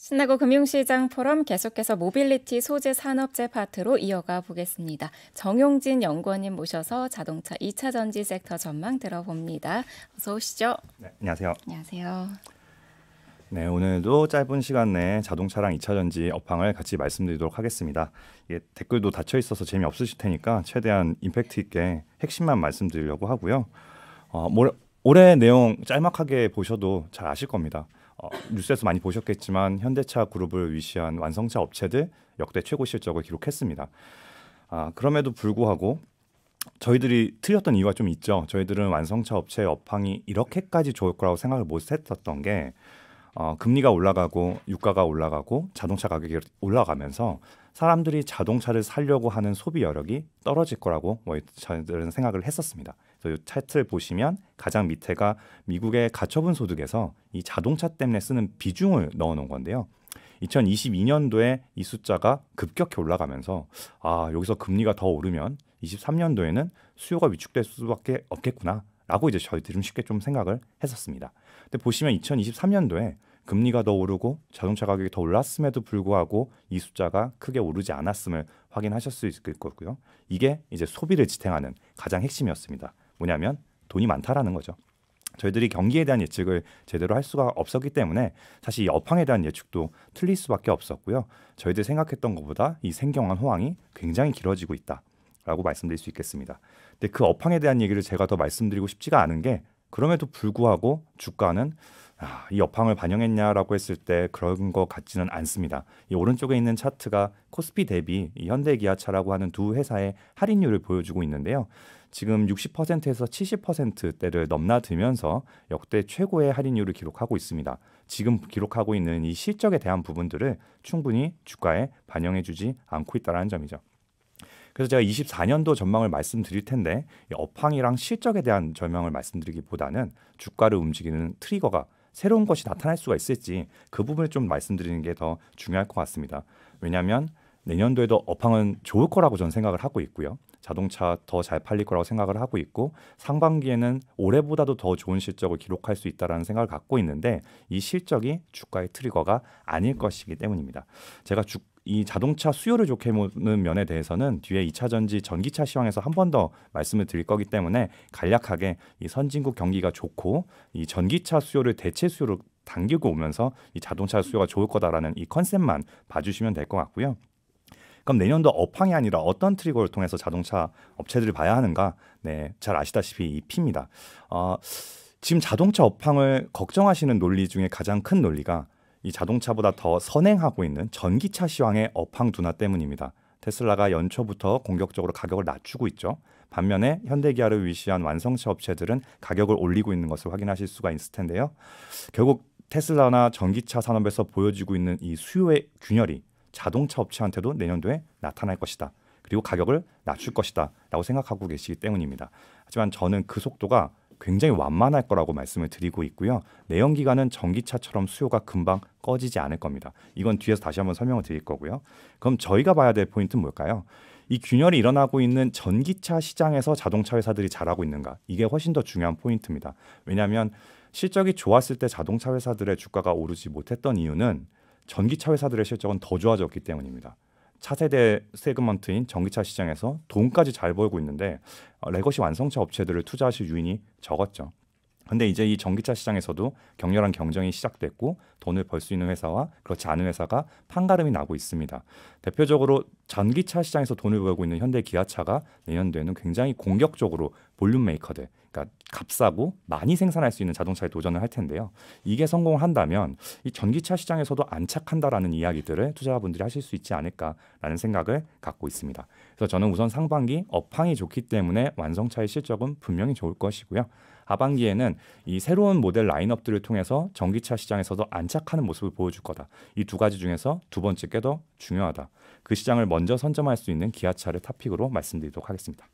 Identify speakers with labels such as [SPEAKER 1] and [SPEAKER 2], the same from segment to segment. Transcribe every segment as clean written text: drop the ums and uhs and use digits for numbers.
[SPEAKER 1] 신나고 금융시장 포럼 계속해서 모빌리티 소재 산업재 파트로 이어가 보겠습니다. 정용진 연구원님 모셔서 자동차 2차 전지 섹터 전망 들어봅니다. 어서 오시죠.
[SPEAKER 2] 네, 안녕하세요.
[SPEAKER 1] 안녕하세요.
[SPEAKER 2] 네, 오늘도 짧은 시간 내에 자동차랑 2차 전지 업황을 같이 말씀드리도록 하겠습니다. 이게 댓글도 닫혀 있어서 재미없으실 테니까 최대한 임팩트 있게 핵심만 말씀드리려고 하고요. 올해 내용 짤막하게 보셔도 잘 아실 겁니다. 뉴스에서 많이 보셨겠지만 현대차 그룹을 위시한 완성차 업체들 역대 최고 실적을 기록했습니다. 그럼에도 불구하고 저희들이 틀렸던 이유가 좀 있죠. 저희들은 완성차 업체의 업황이 이렇게까지 좋을 거라고 생각을 못했었던 게 금리가 올라가고 유가가 올라가고 자동차 가격이 올라가면서 사람들이 자동차를 사려고 하는 소비 여력이 떨어질 거라고 저희들은 생각을 했었습니다. 그래서 이 차트를 보시면 가장 밑에가 미국의 가처분 소득에서 이 자동차 때문에 쓰는 비중을 넣어놓은 건데요. 2022년도에 이 숫자가 급격히 올라가면서 여기서 금리가 더 오르면 23년도에는 수요가 위축될 수밖에 없겠구나라고 이제 저희들이 쉽게 좀 생각을 했었습니다. 근데 보시면 2023년도에 금리가 더 오르고 자동차 가격이 더 올랐음에도 불구하고 이 숫자가 크게 오르지 않았음을 확인하실 수 있을 거고요. 이게 이제 소비를 지탱하는 가장 핵심이었습니다. 뭐냐면 돈이 많다라는 거죠. 저희들이 경기에 대한 예측을 제대로 할 수가 없었기 때문에 사실 이 업황에 대한 예측도 틀릴 수밖에 없었고요. 저희들이 생각했던 것보다 이 생경한 호황이 굉장히 길어지고 있다라고 말씀드릴 수 있겠습니다. 근데 그 업황에 대한 얘기를 제가 더 말씀드리고 싶지가 않은 게 그럼에도 불구하고 주가는 이 업황을 반영했냐라고 했을 때 그런 것 같지는 않습니다. 이 오른쪽에 있는 차트가 코스피 대비 이 현대기아차라고 하는 두 회사의 할인율을 보여주고 있는데요. 지금 60%에서 70%대를 넘나들면서 역대 최고의 할인율을 기록하고 있습니다. 지금 기록하고 있는 이 실적에 대한 부분들을 충분히 주가에 반영해주지 않고 있다는 점이죠. 그래서 제가 24년도 전망을 말씀드릴 텐데 이 업황이랑 실적에 대한 전망을 말씀드리기보다는 주가를 움직이는 트리거가 새로운 것이 나타날 수가 있을지 그 부분을 좀 말씀드리는 게 더 중요할 것 같습니다. 왜냐하면 내년도에도 업황은 좋을 거라고 저는 생각을 하고 있고요. 자동차 더 잘 팔릴 거라고 생각을 하고 있고 상반기에는 올해보다도 더 좋은 실적을 기록할 수 있다는 생각을 갖고 있는데 이 실적이 주가의 트리거가 아닐 것이기 때문입니다. 제가 이 자동차 수요를 좋게 보는 면에 대해서는 뒤에 2차 전지 전기차 시황에서 한 번 더 말씀을 드릴 거기 때문에 간략하게 이 선진국 경기가 좋고 이 전기차 수요를 대체 수요로 당기고 오면서 이 자동차 수요가 좋을 거다라는 이 컨셉만 봐주시면 될 것 같고요. 그럼 내년도 업황이 아니라 어떤 트리거를 통해서 자동차 업체들을 봐야 하는가? 네, 잘 아시다시피 이 P입니다. 지금 자동차 업황을 걱정하시는 논리 중에 가장 큰 논리가 이 자동차보다 더 선행하고 있는 전기차 시황의 업황 둔화 때문입니다. 테슬라가 연초부터 공격적으로 가격을 낮추고 있죠. 반면에 현대기아를 위시한 완성차 업체들은 가격을 올리고 있는 것을 확인하실 수가 있을 텐데요. 결국 테슬라나 전기차 산업에서 보여지고 있는 이 수요의 균열이 자동차 업체한테도 내년도에 나타날 것이다. 그리고 가격을 낮출 것이다 라고 생각하고 계시기 때문입니다. 하지만 저는 그 속도가 굉장히 완만할 거라고 말씀을 드리고 있고요. 내연기관은 전기차처럼 수요가 금방 꺼지지 않을 겁니다. 이건 뒤에서 다시 한번 설명을 드릴 거고요. 그럼 저희가 봐야 될 포인트는 뭘까요? 이 균열이 일어나고 있는 전기차 시장에서 자동차 회사들이 잘하고 있는가? 이게 훨씬 더 중요한 포인트입니다. 왜냐하면 실적이 좋았을 때 자동차 회사들의 주가가 오르지 못했던 이유는 전기차 회사들의 실적은 더 좋아졌기 때문입니다. 차세대 세그먼트인 전기차 시장에서 돈까지 잘 벌고 있는데 레거시 완성차 업체들을 투자하실 유인이 적었죠. 근데 이제 이 전기차 시장에서도 격렬한 경쟁이 시작됐고 돈을 벌 수 있는 회사와 그렇지 않은 회사가 판가름이 나고 있습니다. 대표적으로 전기차 시장에서 돈을 벌고 있는 현대 기아차가 내년도에는 굉장히 공격적으로 볼륨 메이커들, 그러니까 값싸고 많이 생산할 수 있는 자동차에 도전을 할 텐데요. 이게 성공을 한다면 이 전기차 시장에서도 안착한다라는 이야기들을 투자자분들이 하실 수 있지 않을까라는 생각을 갖고 있습니다. 그래서 저는 우선 상반기 업황이 좋기 때문에 완성차의 실적은 분명히 좋을 것이고요. 하반기에는 이 새로운 모델 라인업들을 통해서 전기차 시장에서도 안착하는 모습을 보여줄 거다. 이 두 가지 중에서 두 번째 게 더 중요하다. 그 시장을 먼저 선점할 수 있는 기아차를 탑픽으로 말씀드리도록 하겠습니다.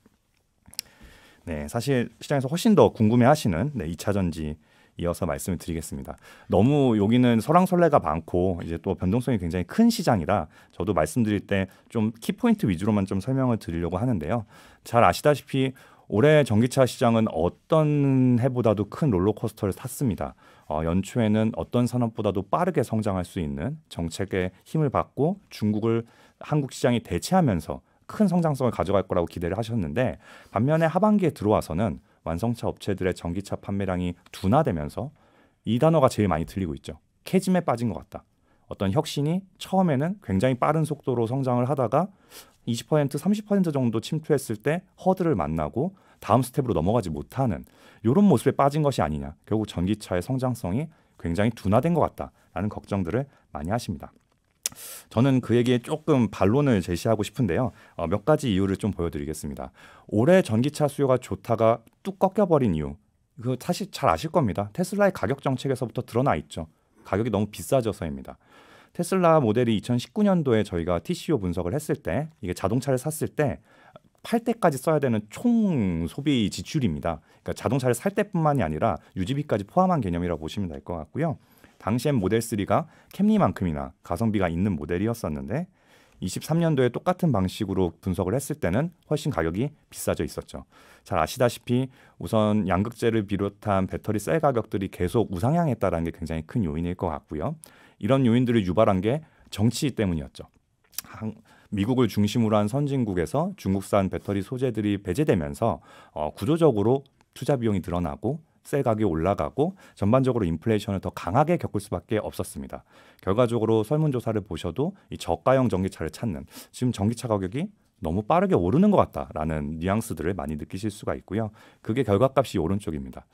[SPEAKER 2] 네, 사실 시장에서 훨씬 더 궁금해하시는 2차 전지 이어서 말씀을 드리겠습니다. 너무 여기는 설왕설래가 많고 이제 또 변동성이 굉장히 큰 시장이라 저도 말씀드릴 때 좀 키포인트 위주로만 좀 설명을 드리려고 하는데요. 잘 아시다시피 올해 전기차 시장은 어떤 해보다도 큰 롤러코스터를 탔습니다. 연초에는 어떤 산업보다도 빠르게 성장할 수 있는 정책의 힘을 받고 중국을 한국 시장이 대체하면서 큰 성장성을 가져갈 거라고 기대를 하셨는데, 반면에 하반기에 들어와서는 완성차 업체들의 전기차 판매량이 둔화되면서 이 단어가 제일 많이 들리고 있죠. 캐즘에 빠진 것 같다. 어떤 혁신이 처음에는 굉장히 빠른 속도로 성장을 하다가 20%, 30% 정도 침투했을 때 허들을 만나고 다음 스텝으로 넘어가지 못하는 이런 모습에 빠진 것이 아니냐. 결국 전기차의 성장성이 굉장히 둔화된 것 같다라는 걱정들을 많이 하십니다. 저는 그 얘기에 조금 반론을 제시하고 싶은데요. 몇 가지 이유를 좀 보여드리겠습니다. 올해 전기차 수요가 좋다가 뚝 꺾여버린 이유. 그 사실 잘 아실 겁니다. 테슬라의 가격 정책에서부터 드러나 있죠. 가격이 너무 비싸져서입니다. 테슬라 모델이 2019년도에 저희가 TCO 분석을 했을 때 이게 자동차를 샀을 때 팔 때까지 써야 되는 총 소비 지출입니다. 그러니까 자동차를 살 때뿐만이 아니라 유지비까지 포함한 개념이라고 보시면 될 것 같고요. 당시엔 모델 3가 캠리만큼이나 가성비가 있는 모델이었었는데 23년도에 똑같은 방식으로 분석을 했을 때는 훨씬 가격이 비싸져 있었죠. 잘 아시다시피 우선 양극재를 비롯한 배터리 셀 가격들이 계속 우상향했다는 게 굉장히 큰 요인일 것 같고요. 이런 요인들을 유발한 게 정치 때문이었죠. 미국을 중심으로 한 선진국에서 중국산 배터리 소재들이 배제되면서 구조적으로 투자 비용이 늘어나고 셀 가격이 올라가고 전반적으로 인플레이션을 더 강하게 겪을 수밖에 없었습니다. 결과적으로 설문조사를 보셔도 이 저가형 전기차를 찾는, 지금 전기차 가격이 너무 빠르게 오르는 것 같다라는 뉘앙스들을 많이 느끼실 수가 있고요. 그게 결과값이 오른쪽입니다.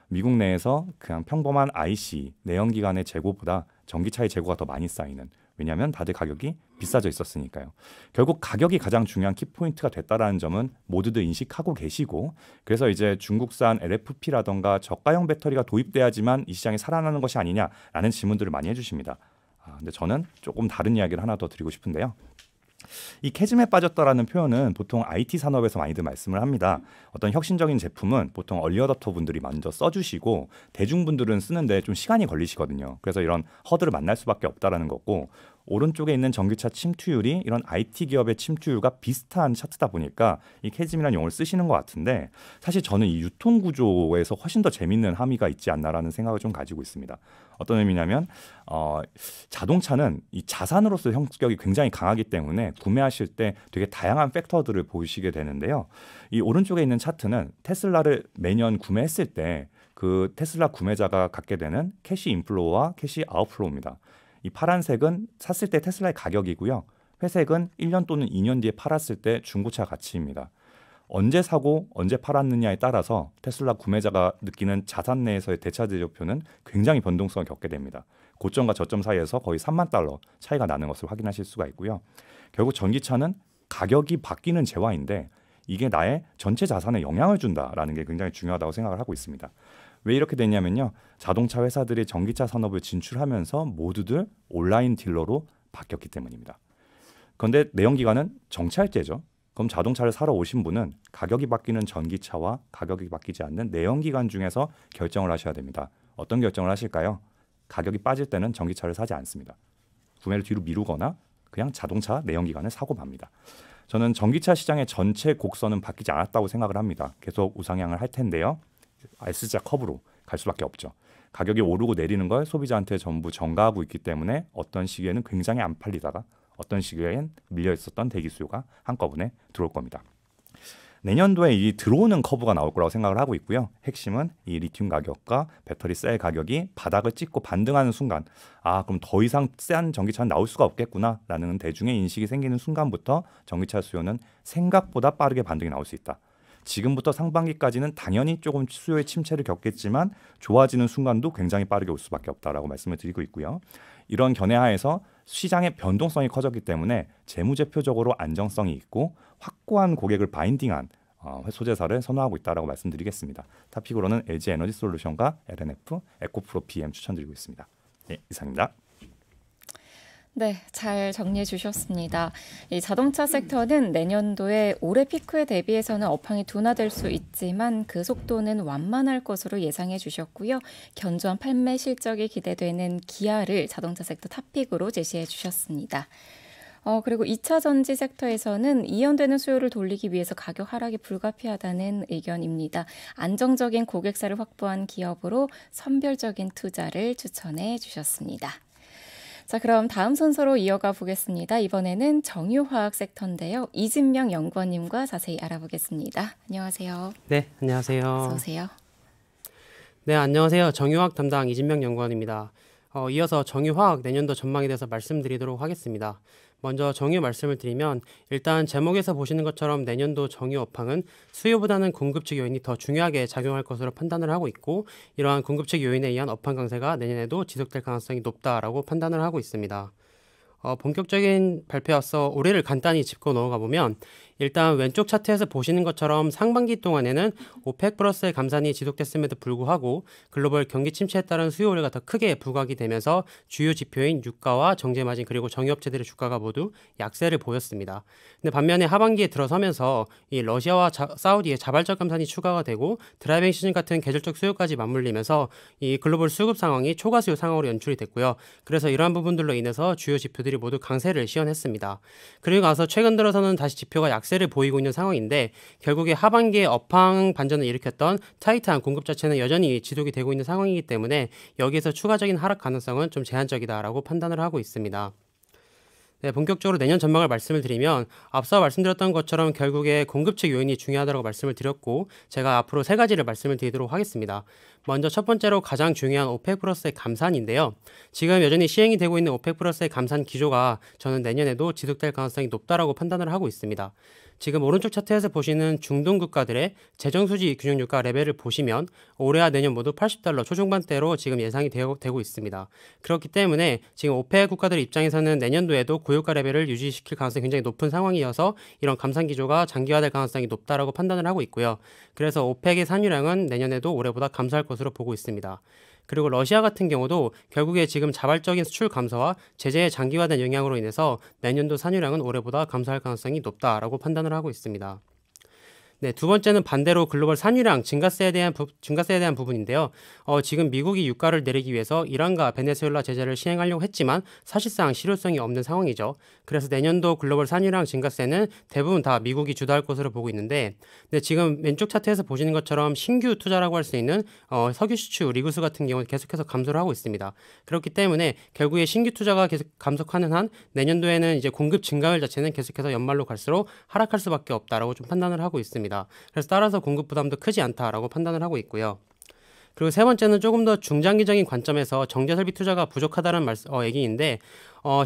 [SPEAKER 2] 미국 내에서 그냥 평범한 IC 내연기관의 재고보다 전기차의 재고가 더 많이 쌓이는, 왜냐하면 다들 가격이 비싸져 있었으니까요. 결국 가격이 가장 중요한 키포인트가 됐다라는 점은 모두들 인식하고 계시고, 그래서 이제 중국산 LFP라던가 저가형 배터리가 도입돼야지만 이 시장이 살아나는 것이 아니냐라는 질문들을 많이 해주십니다. 근데 저는 조금 다른 이야기를 하나 더 드리고 싶은데요. 이 캐즘에 빠졌다라는 표현은 보통 IT 산업에서 많이들 말씀을 합니다. 어떤 혁신적인 제품은 보통 얼리어답터 분들이 먼저 써주시고 대중분들은 쓰는데 좀 시간이 걸리시거든요. 그래서 이런 허들을 만날 수밖에 없다라는 거고, 오른쪽에 있는 전기차 침투율이 이런 IT 기업의 침투율과 비슷한 차트다 보니까 이 캐즘이라는 용어를 쓰시는 것 같은데, 사실 저는 이 유통 구조에서 훨씬 더 재밌는 함의가 있지 않나라는 생각을 좀 가지고 있습니다. 어떤 의미냐면 자동차는 이 자산으로서의 성격이 굉장히 강하기 때문에 구매하실 때 되게 다양한 팩터들을 보시게 되는데요. 이 오른쪽에 있는 차트는 테슬라를 매년 구매했을 때 그 테슬라 구매자가 갖게 되는 캐시 인플로우와 캐시 아웃플로우입니다. 이 파란색은 샀을 때 테슬라의 가격이고요. 회색은 1년 또는 2년 뒤에 팔았을 때 중고차 가치입니다. 언제 사고 언제 팔았느냐에 따라서 테슬라 구매자가 느끼는 자산 내에서의 대차대조표는 굉장히 변동성을 겪게 됩니다. 고점과 저점 사이에서 거의 3만 달러 차이가 나는 것을 확인하실 수가 있고요. 결국 전기차는 가격이 바뀌는 재화인데 이게 나의 전체 자산에 영향을 준다라는 게 굉장히 중요하다고 생각을 하고 있습니다. 왜 이렇게 됐냐면요. 자동차 회사들이 전기차 산업을 진출하면서 모두들 온라인 딜러로 바뀌었기 때문입니다. 그런데 내연기관은 정찰제죠. 그럼 자동차를 사러 오신 분은 가격이 바뀌는 전기차와 가격이 바뀌지 않는 내연기관 중에서 결정을 하셔야 됩니다. 어떤 결정을 하실까요? 가격이 빠질 때는 전기차를 사지 않습니다. 구매를 뒤로 미루거나 그냥 자동차 내연기관을 사고 맙니다. 저는 전기차 시장의 전체 곡선은 바뀌지 않았다고 생각을 합니다. 계속 우상향을 할 텐데요. S자 커브로 갈 수밖에 없죠. 가격이 오르고 내리는 걸 소비자한테 전부 전가하고 있기 때문에 어떤 시기에는 굉장히 안 팔리다가 어떤 시기엔 밀려 있었던 대기 수요가 한꺼번에 들어올 겁니다. 내년도에 이 들어오는 커브가 나올 거라고 생각을 하고 있고요. 핵심은 이 리튬 가격과 배터리 셀 가격이 바닥을 찍고 반등하는 순간, 그럼 더 이상 싼 전기차는 나올 수가 없겠구나라는 대중의 인식이 생기는 순간부터 전기차 수요는 생각보다 빠르게 반등이 나올 수 있다. 지금부터 상반기까지는 당연히 조금 수요의 침체를 겪겠지만 좋아지는 순간도 굉장히 빠르게 올 수밖에 없다라고 말씀을 드리고 있고요. 이런 견해하에서 시장의 변동성이 커졌기 때문에 재무제표적으로 안정성이 있고 확고한 고객을 바인딩한 소재사를 선호하고 있다라고 말씀드리겠습니다. 탑픽으로는 LG 에너지 솔루션과 LNF, 에코프로 PM 추천드리고 있습니다. 네, 이상입니다.
[SPEAKER 1] 네, 잘 정리해 주셨습니다. 이 자동차 섹터는 내년도에 올해 피크에 대비해서는 업황이 둔화될 수 있지만 그 속도는 완만할 것으로 예상해 주셨고요. 견조한 판매 실적이 기대되는 기아를 자동차 섹터 탑픽으로 제시해 주셨습니다. 그리고 2차 전지 섹터에서는 이연되는 수요를 돌리기 위해서 가격 하락이 불가피하다는 의견입니다. 안정적인 고객사를 확보한 기업으로 선별적인 투자를 추천해 주셨습니다. 자, 그럼 다음 순서로 이어가 보겠습니다. 이번에는 정유화학 섹터인데요. 이진명 연구원님과 자세히 알아보겠습니다. 안녕하세요.
[SPEAKER 3] 네, 안녕하세요.
[SPEAKER 1] 어서 오세요.
[SPEAKER 3] 네, 안녕하세요. 정유화학 담당 이진명 연구원입니다. 이어서 정유화학 내년도 전망에 대해서 말씀드리도록 하겠습니다. 먼저 정유 말씀을 드리면 일단 제목에서 보시는 것처럼 내년도 정유 업황은 수요보다는 공급 측 요인이 더 중요하게 작용할 것으로 판단을 하고 있고 이러한 공급 측 요인에 의한 업황 강세가 내년에도 지속될 가능성이 높다라고 판단을 하고 있습니다. 본격적인 발표에 앞서 올해를 간단히 짚고 넘어가 보면 일단 왼쪽 차트에서 보시는 것처럼 상반기 동안에는 오펙 플러스의 감산이 지속됐음에도 불구하고 글로벌 경기 침체에 따른 수요 우려가 더 크게 부각이 되면서 주요 지표인 유가와 정제마진 그리고 정유업체들의 주가가 모두 약세를 보였습니다. 근데 반면에 하반기에 들어서면서 이 러시아와 사우디의 자발적 감산이 추가가 되고 드라이빙 시즌 같은 계절적 수요까지 맞물리면서 이 글로벌 수급 상황이 초과 수요 상황으로 연출이 됐고요. 그래서 이러한 부분들로 인해서 주요 지표들이 모두 강세를 시현했습니다. 그리고 나서 최근 들어서는 다시 지표가 약세를 보이고 있는 상황인데 결국에 하반기에 업황 반전을 일으켰던 타이트한 공급 자체는 여전히 지속이 되고 있는 상황이기 때문에 여기에서 추가적인 하락 가능성은 좀 제한적이다라고 판단을 하고 있습니다. 네, 본격적으로 내년 전망을 말씀을 드리면 앞서 말씀드렸던 것처럼 결국에 공급 측 요인이 중요하다고 말씀을 드렸고 제가 앞으로 세 가지를 말씀을 드리도록 하겠습니다. 먼저 첫 번째로 가장 중요한 오펙 플러스의 감산인데요. 지금 여전히 시행이 되고 있는 오펙 플러스의 감산 기조가 저는 내년에도 지속될 가능성이 높다라고 판단을 하고 있습니다. 지금 오른쪽 차트에서 보시는 중동 국가들의 재정수지 균형 유가 레벨을 보시면 올해와 내년 모두 $80 초중반대로 지금 예상이 되고 있습니다. 그렇기 때문에 지금 오펙 국가들 입장에서는 내년도에도 고유가 레벨을 유지시킬 가능성이 굉장히 높은 상황이어서 이런 감산 기조가 장기화될 가능성이 높다라고 판단을 하고 있고요. 그래서 오펙의 산유량은 내년에도 올해보다 감소할 것으로 보고 있습니다. 그리고 러시아 같은 경우도 결국에 지금 자발적인 수출 감소와 제재의 장기화된 영향으로 인해서 내년도 산유량은 올해보다 감소할 가능성이 높다라고 판단을 하고 있습니다. 네, 두 번째는 반대로 글로벌 산유량 증가세에 대한 부분인데요. 지금 미국이 유가를 내리기 위해서 이란과 베네수엘라 제재를 시행하려고 했지만 사실상 실효성이 없는 상황이죠. 그래서 내년도 글로벌 산유량 증가세는 대부분 다 미국이 주도할 것으로 보고 있는데 지금 왼쪽 차트에서 보시는 것처럼 신규 투자라고 할 수 있는 석유 수출 리그스 같은 경우는 계속해서 감소를 하고 있습니다. 그렇기 때문에 결국에 신규 투자가 계속 감속하는 한 내년도에는 이제 공급 증가율 자체는 계속해서 연말로 갈수록 하락할 수밖에 없다라고 좀 판단을 하고 있습니다. 그래서 따라서 공급 부담도 크지 않다라고 판단을 하고 있고요. 그리고 세 번째는 조금 더 중장기적인 관점에서 정제 설비 투자가 부족하다는 얘기인데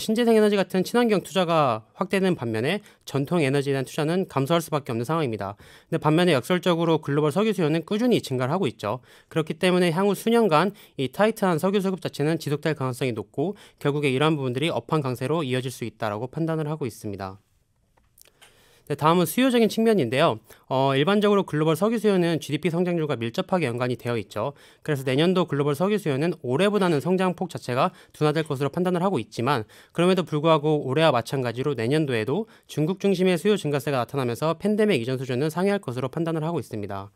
[SPEAKER 3] 신재생 에너지 같은 친환경 투자가 확대되는 반면에 전통 에너지에 대한 투자는 감소할 수밖에 없는 상황입니다. 근데 반면에 역설적으로 글로벌 석유 수요는 꾸준히 증가를 하고 있죠. 그렇기 때문에 향후 수년간 이 타이트한 석유 수급 자체는 지속될 가능성이 높고 결국에 이러한 부분들이 업황 강세로 이어질 수 있다라고 판단을 하고 있습니다. 네, 다음은 수요적인 측면인데요. 일반적으로 글로벌 석유 수요는 GDP 성장률과 밀접하게 연관이 되어 있죠. 그래서 내년도 글로벌 석유 수요는 올해보다는 성장폭 자체가 둔화될 것으로 판단을 하고 있지만 그럼에도 불구하고 올해와 마찬가지로 내년도에도 중국 중심의 수요 증가세가 나타나면서 팬데믹 이전 수준은 상회할 것으로 판단을 하고 있습니다.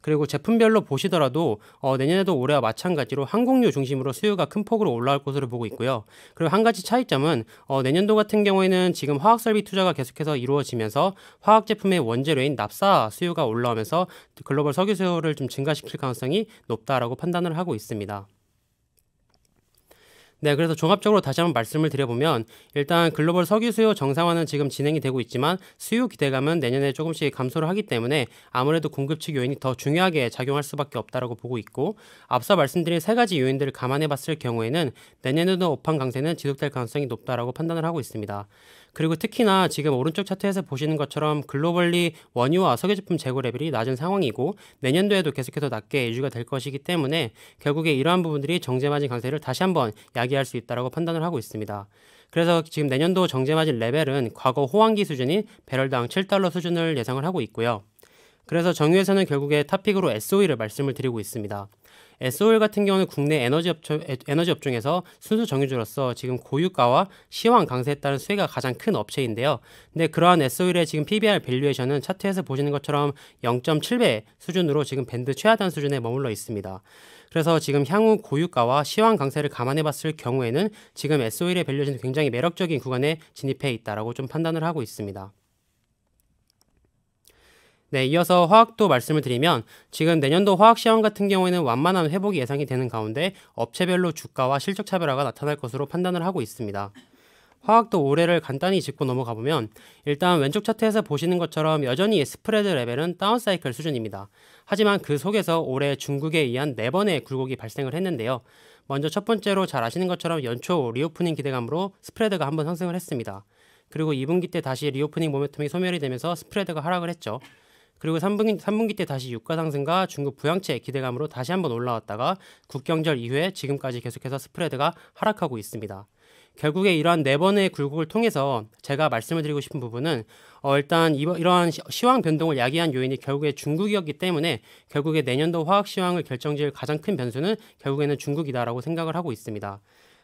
[SPEAKER 3] 그리고 제품별로 보시더라도 내년에도 올해와 마찬가지로 항공유 중심으로 수요가 큰 폭으로 올라올 것으로 보고 있고요. 그리고 한 가지 차이점은 내년도 같은 경우에는 지금 화학설비 투자가 계속해서 이루어지면서 화학 제품의 원재료인 납사 수요가 올라오면서 글로벌 석유 수요를 좀 증가시킬 가능성이 높다라고 판단을 하고 있습니다. 네, 그래서 종합적으로 다시 한번 말씀을 드려보면 일단 글로벌 석유 수요 정상화는 지금 진행이 되고 있지만 수요 기대감은 내년에 조금씩 감소를 하기 때문에 아무래도 공급 측 요인이 더 중요하게 작용할 수밖에 없다라고 보고 있고 앞서 말씀드린 세 가지 요인들을 감안해 봤을 경우에는 내년에도 업황 강세는 지속될 가능성이 높다라고 판단을 하고 있습니다. 그리고 특히나 지금 오른쪽 차트에서 보시는 것처럼 글로벌리 원유와 석유 제품 재고 레벨이 낮은 상황이고 내년도에도 계속해서 낮게 유지가 될 것이기 때문에 결국에 이러한 부분들이 정제마진 강세를 다시 한번 야기할 수 있다고 판단을 하고 있습니다. 그래서 지금 내년도 정제마진 레벨은 과거 호황기 수준인 배럴당 $7 수준을 예상을 하고 있고요. 그래서 정유에서는 결국에 탑픽으로 SOE를 말씀을 드리고 있습니다. S-오일 같은 경우는 국내 에너지 업종에서 순수 정유주로서 지금 고유가와 시황 강세에 따른 수혜가 가장 큰 업체인데요. 근데 그러한 S-오일의 지금 PBR 밸류에이션은 차트에서 보시는 것처럼 0.7배 수준으로 지금 밴드 최하단 수준에 머물러 있습니다. 그래서 지금 향후 고유가와 시황 강세를 감안해 봤을 경우에는 지금 S-오일의 밸류에이션이 굉장히 매력적인 구간에 진입해 있다라고 좀 판단을 하고 있습니다. 네, 이어서 화학도 말씀을 드리면 지금 내년도 화학 시황 같은 경우에는 완만한 회복이 예상이 되는 가운데 업체별로 주가와 실적 차별화가 나타날 것으로 판단을 하고 있습니다. 화학도 올해를 간단히 짚고 넘어가 보면 일단 왼쪽 차트에서 보시는 것처럼 여전히 스프레드 레벨은 다운사이클 수준입니다. 하지만 그 속에서 올해 중국에 의한 4번의 굴곡이 발생을 했는데요. 먼저 첫 번째로 잘 아시는 것처럼 연초 리오프닝 기대감으로 스프레드가 한번 상승을 했습니다. 그리고 2분기 때 다시 리오프닝 모멘텀이 소멸이 되면서 스프레드가 하락을 했죠. 그리고 3분기 때 다시 유가 상승과 중국 부양체 기대감으로 다시 한번 올라왔다가 국경절 이후에 지금까지 계속해서 스프레드가 하락하고 있습니다. 결국에 이러한 4번의 굴곡을 통해서 제가 말씀을 드리고 싶은 부분은 일단 이러한 시황 변동을 야기한 요인이 결국에 중국이었기 때문에 결국에 내년도 화학 시황을 결정지을 가장 큰 변수는 결국에는 중국이다라고 생각을 하고 있습니다.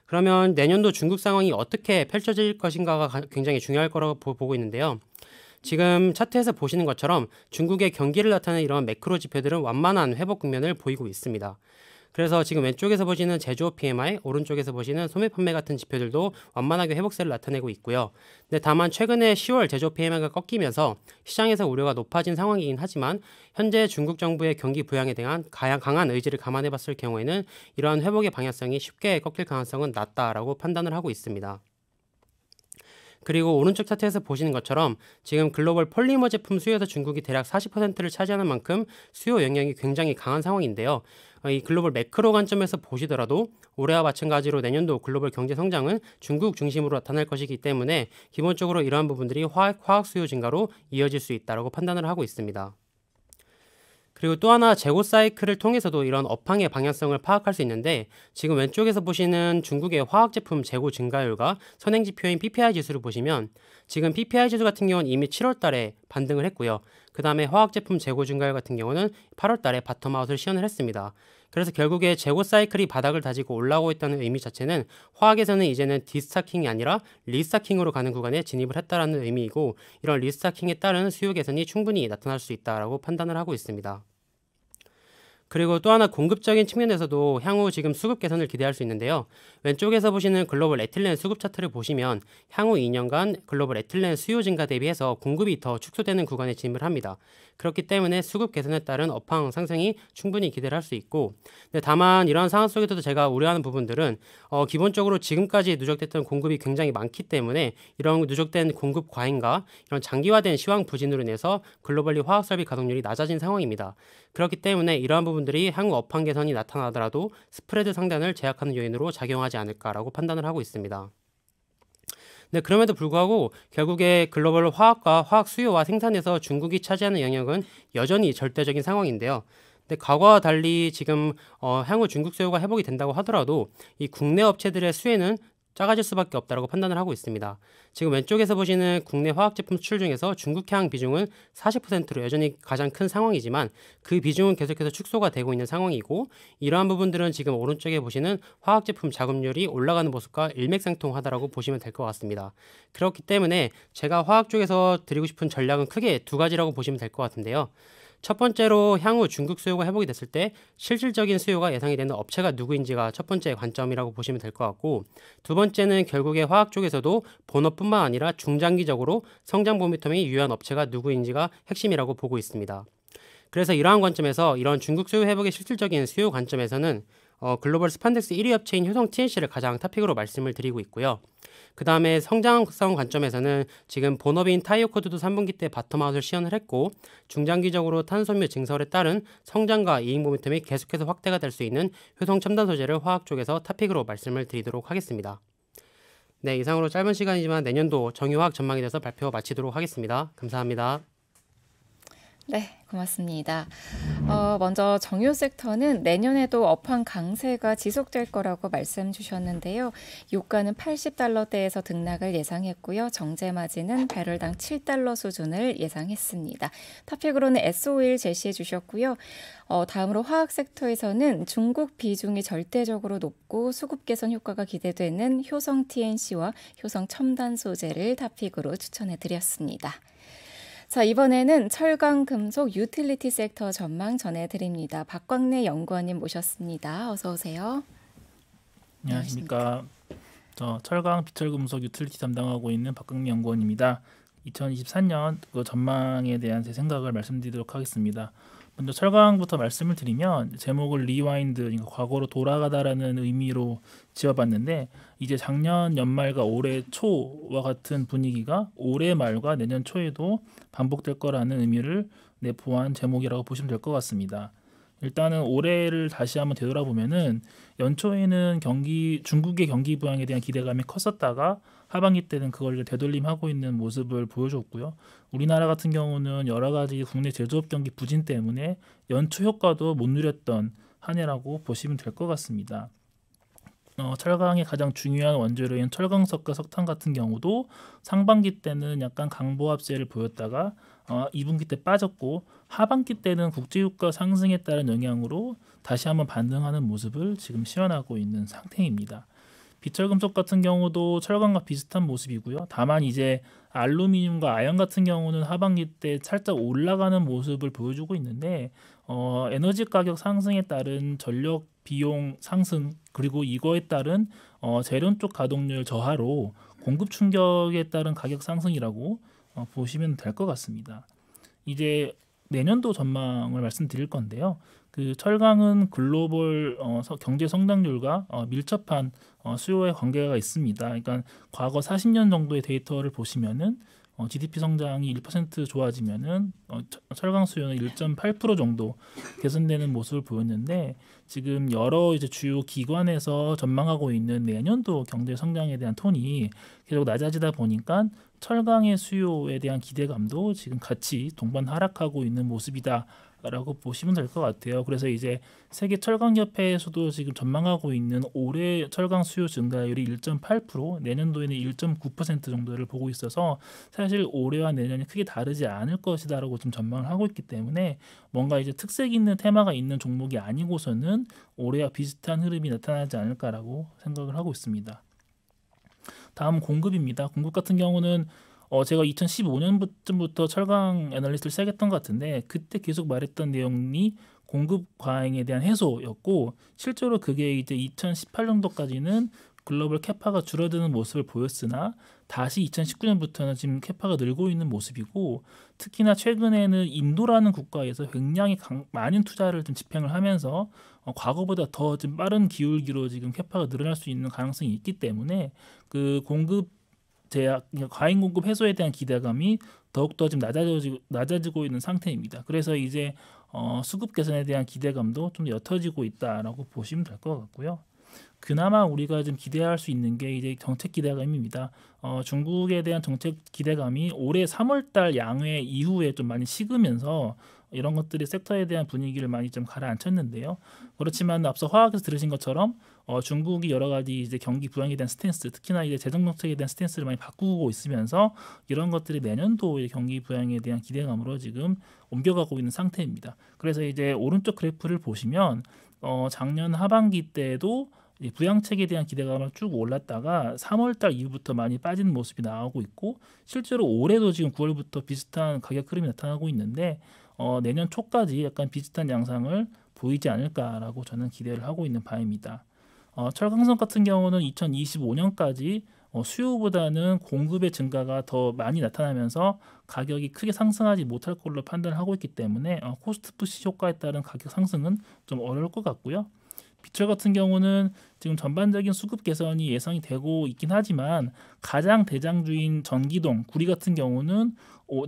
[SPEAKER 3] 그러면 내년도 중국 상황이 어떻게 펼쳐질 것인가가 굉장히 중요할 거라고 보고 있는데요. 지금 차트에서 보시는 것처럼 중국의 경기를 나타내는 이런 매크로 지표들은 완만한 회복 국면을 보이고 있습니다. 그래서 지금 왼쪽에서 보시는 제조업 PMI, 오른쪽에서 보시는 소매 판매 같은 지표들도 완만하게 회복세를 나타내고 있고요. 근데 다만 최근에 10월 제조업 PMI가 꺾이면서 시장에서 우려가 높아진 상황이긴 하지만 현재 중국 정부의 경기 부양에 대한 강한 의지를 감안해 봤을 경우에는 이러한 회복의 방향성이 쉽게 꺾일 가능성은 낮다라고 판단을 하고 있습니다. 그리고 오른쪽 차트에서 보시는 것처럼 지금 글로벌 폴리머 제품 수요에서 중국이 대략 40%를 차지하는 만큼 수요 영향이 굉장히 강한 상황인데요. 이 글로벌 매크로 관점에서 보시더라도 올해와 마찬가지로 내년도 글로벌 경제 성장은 중국 중심으로 나타날 것이기 때문에 기본적으로 이러한 부분들이 화학 수요 증가로 이어질 수 있다고 판단을 하고 있습니다. 그리고 또 하나 재고 사이클을 통해서도 이런 업황의 방향성을 파악할 수 있는데 지금 왼쪽에서 보시는 중국의 화학 제품 재고 증가율과 선행 지표인 PPI 지수를 보시면 지금 PPI 지수 같은 경우는 이미 7월 달에 반등을 했고요. 그 다음에 화학 제품 재고 증가율 같은 경우는 8월 달에 바텀아웃을 시연을 했습니다. 그래서 결국에 재고 사이클이 바닥을 다지고 올라오고 있다는 의미 자체는 화학에서는 이제는 디스타킹이 아니라 리스타킹으로 가는 구간에 진입을 했다라는 의미이고 이런 리스타킹에 따른 수요 개선이 충분히 나타날 수 있다라고 판단을 하고 있습니다. 그리고 또 하나 공급적인 측면에서도 향후 지금 수급 개선을 기대할 수 있는데요. 왼쪽에서 보시는 글로벌 에틸렌 수급 차트를 보시면 향후 2년간 글로벌 에틸렌 수요 증가 대비해서 공급이 더 축소되는 구간에 진입을 합니다. 그렇기 때문에 수급 개선에 따른 업황 상승이 충분히 기대를 할 수 있고 근데 다만 이러한 상황 속에서도 제가 우려하는 부분들은 기본적으로 지금까지 누적됐던 공급이 굉장히 많기 때문에 이런 누적된 공급 과잉과 이런 장기화된 시황 부진으로 인해서 글로벌리 화학 설비 가동률이 낮아진 상황입니다. 그렇기 때문에 이러한 부분들이 향후 업황 개선이 나타나더라도 스프레드 상단을 제약하는 요인으로 작용하지 않을까라고 판단을 하고 있습니다. 네, 그럼에도 불구하고 결국에 글로벌 화학과 화학 수요와 생산에서 중국이 차지하는 영역은 여전히 절대적인 상황인데요. 근데 과거와 달리 지금 향후 중국 수요가 회복이 된다고 하더라도 이 국내 업체들의 수혜는 작아질 수밖에 없다고 판단을 하고 있습니다. 지금 왼쪽에서 보시는 국내 화학제품 수출 중에서 중국향 비중은 40%로 여전히 가장 큰 상황이지만 그 비중은 계속해서 축소가 되고 있는 상황이고 이러한 부분들은 지금 오른쪽에 보시는 화학제품 자금률이 올라가는 모습과 일맥상통하다라고 보시면 될 것 같습니다. 그렇기 때문에 제가 화학 쪽에서 드리고 싶은 전략은 크게 두 가지라고 보시면 될 것 같은데요. 첫 번째로 향후 중국 수요가 회복이 됐을 때 실질적인 수요가 예상이 되는 업체가 누구인지가 첫 번째 관점이라고 보시면 될 것 같고 두 번째는 결국에 화학 쪽에서도 본업뿐만 아니라 중장기적으로 성장 모멘텀이 유효한 업체가 누구인지가 핵심이라고 보고 있습니다. 그래서 이러한 관점에서 이런 중국 수요 회복의 실질적인 수요 관점에서는 글로벌 스판덱스 1위 업체인 효성 TNC를 가장 탑픽으로 말씀을 드리고 있고요. 그 다음에 성장성 관점에서는 지금 본업인 타이어코드도 3분기 때 바텀아웃을 시연을 했고 중장기적으로 탄소섬유 증설에 따른 성장과 이익 모멘텀이 계속해서 확대가 될 수 있는 효성 첨단 소재를 화학 쪽에서 탑픽으로 말씀을 드리도록 하겠습니다. 네, 이상으로 짧은 시간이지만 내년도 정유화학 전망에 대해서 발표 마치도록 하겠습니다. 감사합니다.
[SPEAKER 1] 네, 고맙습니다. 먼저 정유 섹터는 내년에도 업황 강세가 지속될 거라고 말씀 주셨는데요. 유가는 $80대에서 등락을 예상했고요. 정제 마진은 배럴당 $7 수준을 예상했습니다. 탑픽으로는 S-오일 제시해 주셨고요. 다음으로 화학 섹터에서는 중국 비중이 절대적으로 높고 수급 개선 효과가 기대되는 효성 TNC와 효성 첨단 소재를 탑픽으로 추천해 드렸습니다. 자, 이번에는 철강, 금속, 유틸리티 섹터 전망 전해드립니다. 박광래 연구원님 모셨습니다. 어서 오세요.
[SPEAKER 4] 안녕하십니까. 저 철강, 비철금속, 유틸리티 담당하고 있는 박광래 연구원입니다. 2023년 그 전망에 대한 제 생각을 말씀드리도록 하겠습니다. 먼저 철강부터 말씀을 드리면 제목을 리와인드, 그러니까 과거로 돌아가다라는 의미로 지어봤는데 이제 작년 연말과 올해 초와 같은 분위기가 올해 말과 내년 초에도 반복될 거라는 의미를 내포한 제목이라고 보시면 될 것 같습니다. 일단은 올해를 다시 한번 되돌아보면은 연초에는 중국의 경기 부양에 대한 기대감이 컸었다가 하반기 때는 그걸 되돌림하고 있는 모습을 보여줬고요. 우리나라 같은 경우는 여러 가지 국내 제조업 경기 부진 때문에 연초 효과도 못 누렸던 한 해라고 보시면 될 것 같습니다. 철강의 가장 중요한 원재료인 철광석과 석탄 같은 경우도 상반기 때는 약간 강보합세를 보였다가 2분기 때 빠졌고 하반기 때는 국제유가 상승에 따른 영향으로 다시 한번 반등하는 모습을 지금 시현하고 있는 상태입니다. 비철금속 같은 경우도 철강과 비슷한 모습이고요. 다만 이제 알루미늄과 아연 같은 경우는 하반기 때 살짝 올라가는 모습을 보여주고 있는데 에너지 가격 상승에 따른 전력 비용 상승 그리고 이거에 따른 재련 쪽 가동률 저하로 공급 충격에 따른 가격 상승이라고 보시면 될 것 같습니다. 이제 내년도 전망을 말씀드릴 건데요. 그 철강은 글로벌 경제 성장률과 밀접한 수요의 관계가 있습니다. 그러니까 과거 40년 정도의 데이터를 보시면은 GDP 성장이 1% 좋아지면은 철강 수요는 1.8% 정도 개선되는 모습을 보였는데 지금 여러 이제 주요 기관에서 전망하고 있는 내년도 경제 성장에 대한 톤이 계속 낮아지다 보니까 철강의 수요에 대한 기대감도 지금 같이 동반 하락하고 있는 모습이다라고 보시면 될 것 같아요. 그래서 이제 세계 철강협회에서도 지금 전망하고 있는 올해 철강 수요 증가율이 1.8%, 내년도에는 1.9% 정도를 보고 있어서 사실 올해와 내년이 크게 다르지 않을 것이다라고 지금 전망을 하고 있기 때문에 뭔가 이제 특색 있는 테마가 있는 종목이 아니고서는 올해와 비슷한 흐름이 나타나지 않을까라고 생각을 하고 있습니다. 다음 공급입니다. 공급 같은 경우는 제가 2015년부터 철강 애널리스트를 시작했던 것 같은데 그때 계속 말했던 내용이 공급 과잉에 대한 해소였고 실제로 그게 이제 2018년도까지는 글로벌 캐파가 줄어드는 모습을 보였으나 다시 2019년부터는 지금 캐파가 늘고 있는 모습이고 특히나 최근에는 인도라는 국가에서 굉장히 많은 투자를 좀 집행을 하면서 과거보다 더 좀 빠른 기울기로 지금 캐파가 늘어날 수 있는 가능성이 있기 때문에 그 공급 제약, 과잉 공급 해소에 대한 기대감이 더욱더 지금 낮아지고 있는 상태입니다. 그래서 이제 수급 개선에 대한 기대감도 좀 옅어지고 있다라고 보시면 될 것 같고요. 그나마 우리가 좀 기대할 수 있는 게 이제 정책 기대감입니다. 중국에 대한 정책 기대감이 올해 3월달 양회 이후에 좀 많이 식으면서 이런 것들이 섹터에 대한 분위기를 많이 좀 가라앉혔는데요. 그렇지만 앞서 화학에서 들으신 것처럼 중국이 여러 가지 이제 경기 부양에 대한 스탠스, 특히나 이제 재정 정책에 대한 스탠스를 많이 바꾸고 있으면서 이런 것들이 내년도의 경기 부양에 대한 기대감으로 지금 옮겨가고 있는 상태입니다. 그래서 이제 오른쪽 그래프를 보시면 작년 하반기 때도 부양책에 대한 기대감을 쭉 올랐다가 3월달 이후부터 많이 빠지는 모습이 나오고 있고 실제로 올해도 지금 9월부터 비슷한 가격 흐름이 나타나고 있는데 내년 초까지 약간 비슷한 양상을 보이지 않을까라고 저는 기대를 하고 있는 바입니다. 철강석 같은 경우는 2025년까지 수요보다는 공급의 증가가 더 많이 나타나면서 가격이 크게 상승하지 못할 걸로 판단을 하고 있기 때문에 코스트 푸시 효과에 따른 가격 상승은 좀 어려울 것 같고요. 비철 같은 경우는 지금 전반적인 수급 개선이 예상이 되고 있긴 하지만 가장 대장주인 전기동, 구리 같은 경우는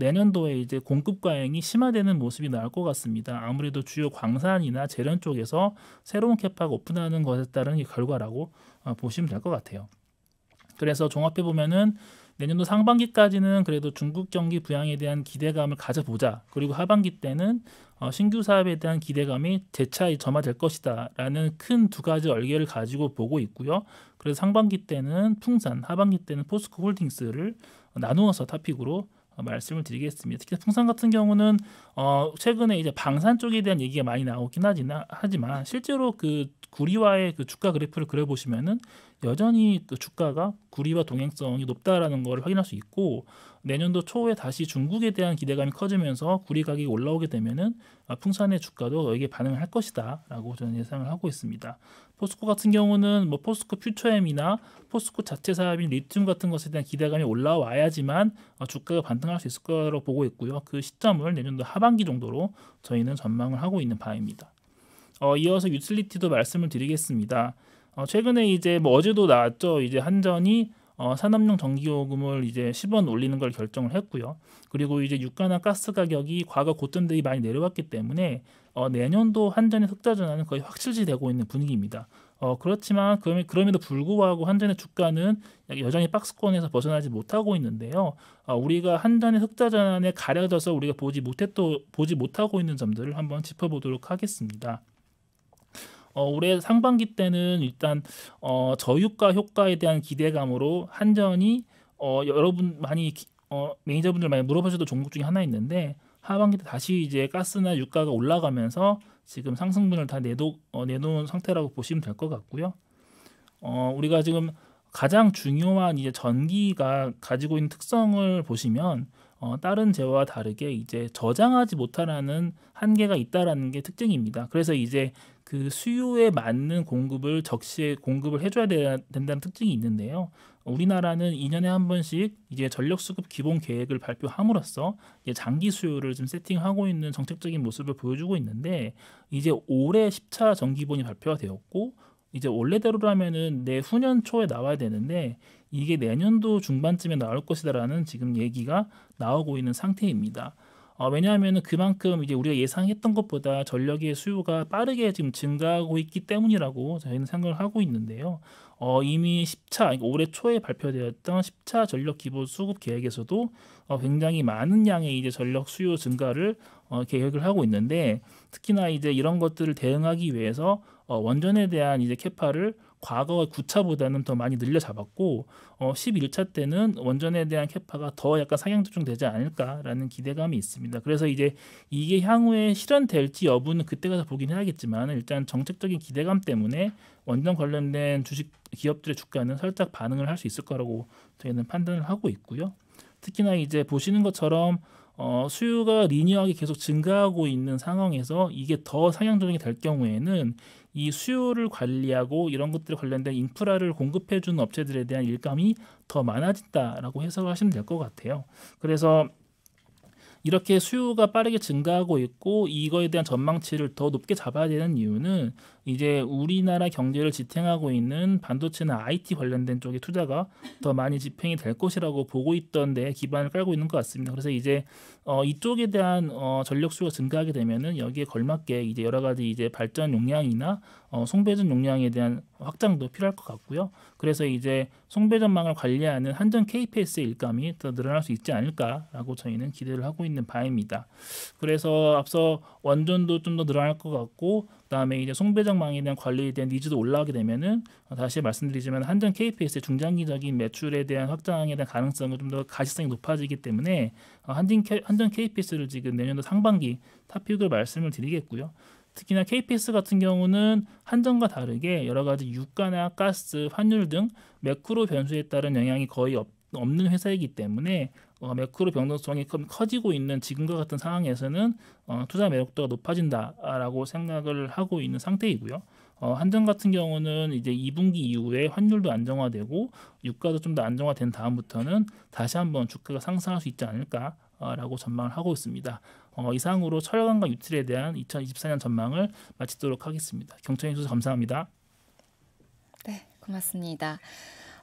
[SPEAKER 4] 내년도에 이제 공급 과잉이 심화되는 모습이 나올 것 같습니다. 아무래도 주요 광산이나 재련 쪽에서 새로운 캐파가 오픈하는 것에 따른 결과라고 보시면 될 것 같아요. 그래서 종합해 보면은 내년도 상반기까지는 그래도 중국 경기 부양에 대한 기대감을 가져보자. 그리고 하반기 때는 신규 사업에 대한 기대감이 재차 점화될 것이다라는 큰 두 가지 얼개를 가지고 보고 있고요. 그래서 상반기 때는 풍산, 하반기 때는 포스코 홀딩스를 나누어서 토픽으로 말씀을 드리겠습니다. 특히 풍산 같은 경우는 최근에 이제 방산 쪽에 대한 얘기가 많이 나오긴 하지만 실제로 그 구리와의 그 주가 그래프를 그려보시면은 여전히 그 주가가 구리와 동행성이 높다라는 걸 확인할 수 있고, 내년도 초에 다시 중국에 대한 기대감이 커지면서 구리 가격이 올라오게 되면은 풍산의 주가도 여기에 반응을 할 것이다라고 저는 예상을 하고 있습니다. 포스코 같은 경우는 뭐 포스코 퓨처엠이나 포스코 자체 사업인 리튬 같은 것에 대한 기대감이 올라와야지만 주가가 반등할 수 있을 거라고 보고 있고요. 그 시점을 내년도 하반기 정도로 저희는 전망을 하고 있는 바입니다. 이어서 유틸리티도 말씀을 드리겠습니다. 최근에 이제 뭐 어제도 나왔죠. 이제 한전이 산업용 전기요금을 이제 10원 올리는 걸 결정을 했고요. 그리고 이제 유가나 가스 가격이 과거 고점 대비 많이 내려왔기 때문에 내년도 한전의 흑자 전환은 거의 확실시되고 있는 분위기입니다. 그렇지만 그럼에도 불구하고 한전의 주가는 여전히 박스권에서 벗어나지 못하고 있는데요. 우리가 한전의 흑자 전환에 가려져서 우리가 보지 못하고 있는 점들을 한번 짚어보도록 하겠습니다. 올해 상반기 때는 일단 저유가 효과에 대한 기대감으로 한전이 여러분 매니저분들 많이 물어보셔도 종목 중에 하나 있는데, 하반기 때 다시 이제 가스나 유가가 올라가면서 지금 상승분을 다 내놓은 상태라고 보시면 될 것 같고요. 우리가 지금 가장 중요한 이제 전기가 가지고 있는 특성을 보시면 다른 재화와 다르게 이제 저장하지 못하는 한계가 있다라는 게 특징입니다. 그래서 이제 그 수요에 맞는 공급을 적시에 공급을 해줘야 된다는 특징이 있는데요. 우리나라는 2년에 한 번씩 이제 전력 수급 기본 계획을 발표함으로써 이제 장기 수요를 좀 세팅하고 있는 정책적인 모습을 보여주고 있는데, 이제 올해 10차 정기본이 발표가 되었고, 이제 원래대로라면은 내후년 초에 나와야 되는데 이게 내년도 중반쯤에 나올 것이다라는 지금 얘기가 나오고 있는 상태입니다. 왜냐하면 그만큼 이제 우리가 예상했던 것보다 전력의 수요가 빠르게 지금 증가하고 있기 때문이라고 저희는 생각을 하고 있는데요. 이미 10차, 올해 초에 발표되었던 10차 전력 기본 수급 계획에서도 굉장히 많은 양의 이제 전력 수요 증가를 계획을 하고 있는데, 특히나 이제 이런 것들을 대응하기 위해서 원전에 대한 이제 캐파를 과거 9차보다는 더 많이 늘려 잡았고 11차 때는 원전에 대한 캐파가 더 약간 상향 조정되지 않을까라는 기대감이 있습니다. 그래서 이제 이게 향후에 실현될지 여부는 그때 가서 보긴 해야겠지만, 일단 정책적인 기대감 때문에 원전 관련된 주식 기업들의 주가는 살짝 반응을 할 수 있을 거라고 저희는 판단을 하고 있고요. 특히나 이제 보시는 것처럼 수요가 리니어하게 계속 증가하고 있는 상황에서 이게 더 상향 조정이 될 경우에는 이 수요를 관리하고 이런 것들 관련된 인프라를 공급해주는 업체들에 대한 일감이 더 많아진다라고 해석을 하시면 될 것 같아요. 그래서 이렇게 수요가 빠르게 증가하고 있고 이거에 대한 전망치를 더 높게 잡아야 되는 이유는 이제 우리나라 경제를 지탱하고 있는 반도체나 IT 관련된 쪽의 투자가 더 많이 집행이 될 것이라고 보고 있던 데 기반을 깔고 있는 것 같습니다. 그래서 이제 이쪽에 대한 전력 수요가 증가하게 되면은 여기에 걸맞게 이제 여러 가지 이제 발전 용량이나 송배전 용량에 대한 확장도 필요할 것 같고요. 그래서 이제 송배전망을 관리하는 한전 KPS의 일감이 더 늘어날 수 있지 않을까라고 저희는 기대를 하고 있는 바입니다. 그래서 앞서 원전도 좀 더 늘어날 것 같고, 그다음에 이제 송배전망에 대한 관리에 대한 니즈도 올라가게 되면은 다시 말씀드리지만 한전 KPS의 중장기적인 매출에 대한 확장에 대한 가능성은 좀 더 가시성이 높아지기 때문에 한전 KPS를 지금 내년도 상반기 탑픽을 말씀을 드리겠고요. 특히나 KPS 같은 경우는 한전과 다르게 여러 가지 유가나 가스, 환율 등 매크로 변수에 따른 영향이 거의 없는 회사이기 때문에 매크로 변동성이 커지고 있는 지금과 같은 상황에서는 투자 매력도가 높아진다라고 생각을 하고 있는 상태이고요. 한전 같은 경우는 이제 2분기 이후에 환율도 안정화되고 유가도 좀 더 안정화된 다음부터는 다시 한번 주가가 상승할 수 있지 않을까라고 전망을 하고 있습니다. 이상으로 철강과 유틸에 대한 2024년 전망을 마치도록 하겠습니다. 경청해 주셔서 감사합니다.
[SPEAKER 1] 네, 고맙습니다.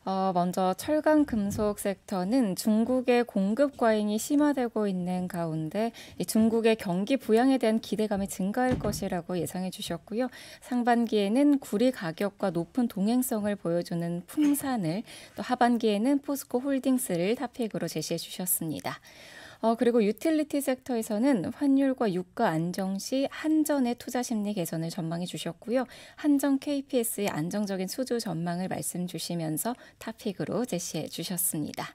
[SPEAKER 1] 먼저 철강 금속 섹터는 중국의 공급 과잉이 심화되고 있는 가운데 이 중국의 경기 부양에 대한 기대감이 증가할 것이라고 예상해 주셨고요. 상반기에는 구리 가격과 높은 동행성을 보여주는 풍산을, 또 하반기에는 포스코 홀딩스를 탑픽으로 제시해 주셨습니다. 그리고 유틸리티 섹터에서는 환율과 유가 안정 시 한전의 투자 심리 개선을 전망해 주셨고요. 한전 KPS의 안정적인 수주 전망을 말씀 주시면서 탑픽으로 제시해 주셨습니다.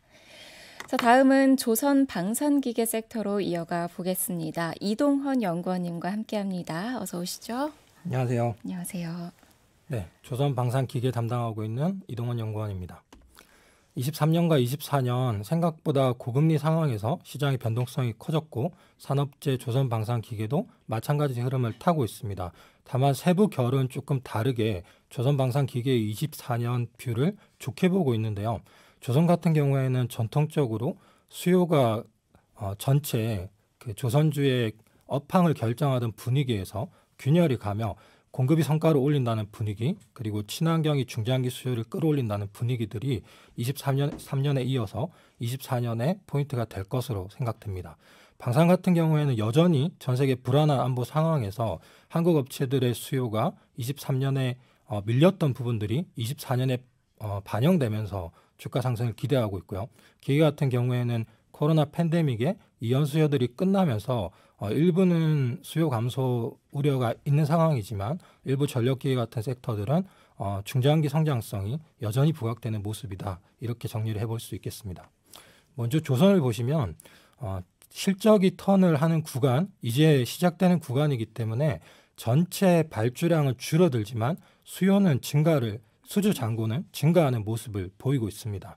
[SPEAKER 1] 자, 다음은 조선 방산기계 섹터로 이어가 보겠습니다. 이동헌 연구원님과 함께합니다. 어서 오시죠.
[SPEAKER 5] 안녕하세요.
[SPEAKER 1] 안녕하세요.
[SPEAKER 5] 네, 조선 방산기계 담당하고 있는 이동헌 연구원입니다. 23년과 24년 생각보다 고금리 상황에서 시장의 변동성이 커졌고 산업재 조선 방산기계도 마찬가지 흐름을 타고 있습니다. 다만 세부 결은 조금 다르게 조선 방산기계의 24년 뷰를 좋게 보고 있는데요. 조선 같은 경우에는 전통적으로 수요가 전체 그 조선주의 업황을 결정하던 분위기에서 균열이 가며 공급이 성과를 올린다는 분위기, 그리고 친환경이 중장기 수요를 끌어올린다는 분위기들이 23년에 이어서 24년에 포인트가 될 것으로 생각됩니다. 방산 같은 경우에는 여전히 전 세계 불안한 안보 상황에서 한국 업체들의 수요가 23년에 밀렸던 부분들이 24년에 반영되면서 주가 상승을 기대하고 있고요. 기계 같은 경우에는 코로나 팬데믹의 이연 수요들이 끝나면서 일부는 수요 감소 우려가 있는 상황이지만 일부 전력기계 같은 섹터들은 중장기 성장성이 여전히 부각되는 모습이다. 이렇게 정리를 해볼 수 있겠습니다. 먼저 조선을 보시면 실적이 턴을 하는 구간, 이제 시작되는 구간이기 때문에 전체 발주량은 줄어들지만 수요는 수주 잔고는 증가하는 모습을 보이고 있습니다.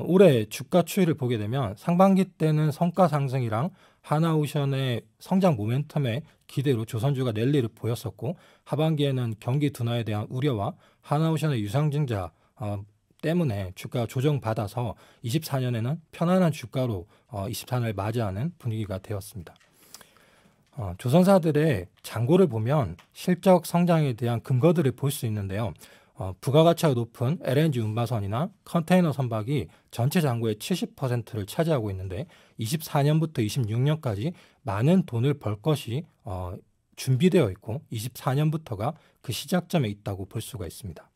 [SPEAKER 5] 올해 주가 추이를 보게 되면 상반기 때는 성과 상승이랑 하나오션의 성장 모멘텀의 기대로 조선주가 랠리를 보였었고, 하반기에는 경기 둔화에 대한 우려와 하나오션의 유상증자 때문에 주가가 조정받아서 24년에는 편안한 주가로 24년을 맞이하는 분위기가 되었습니다. 조선사들의 잔고를 보면 실적 성장에 대한 근거들을 볼 수 있는데요. 부가가치가 높은 LNG 운반선이나 컨테이너 선박이 전체 잔고의 70%를 차지하고 있는데 24년부터 26년까지 많은 돈을 벌 것이 준비되어 있고 24년부터가 그 시작점에 있다고 볼 수가 있습니다.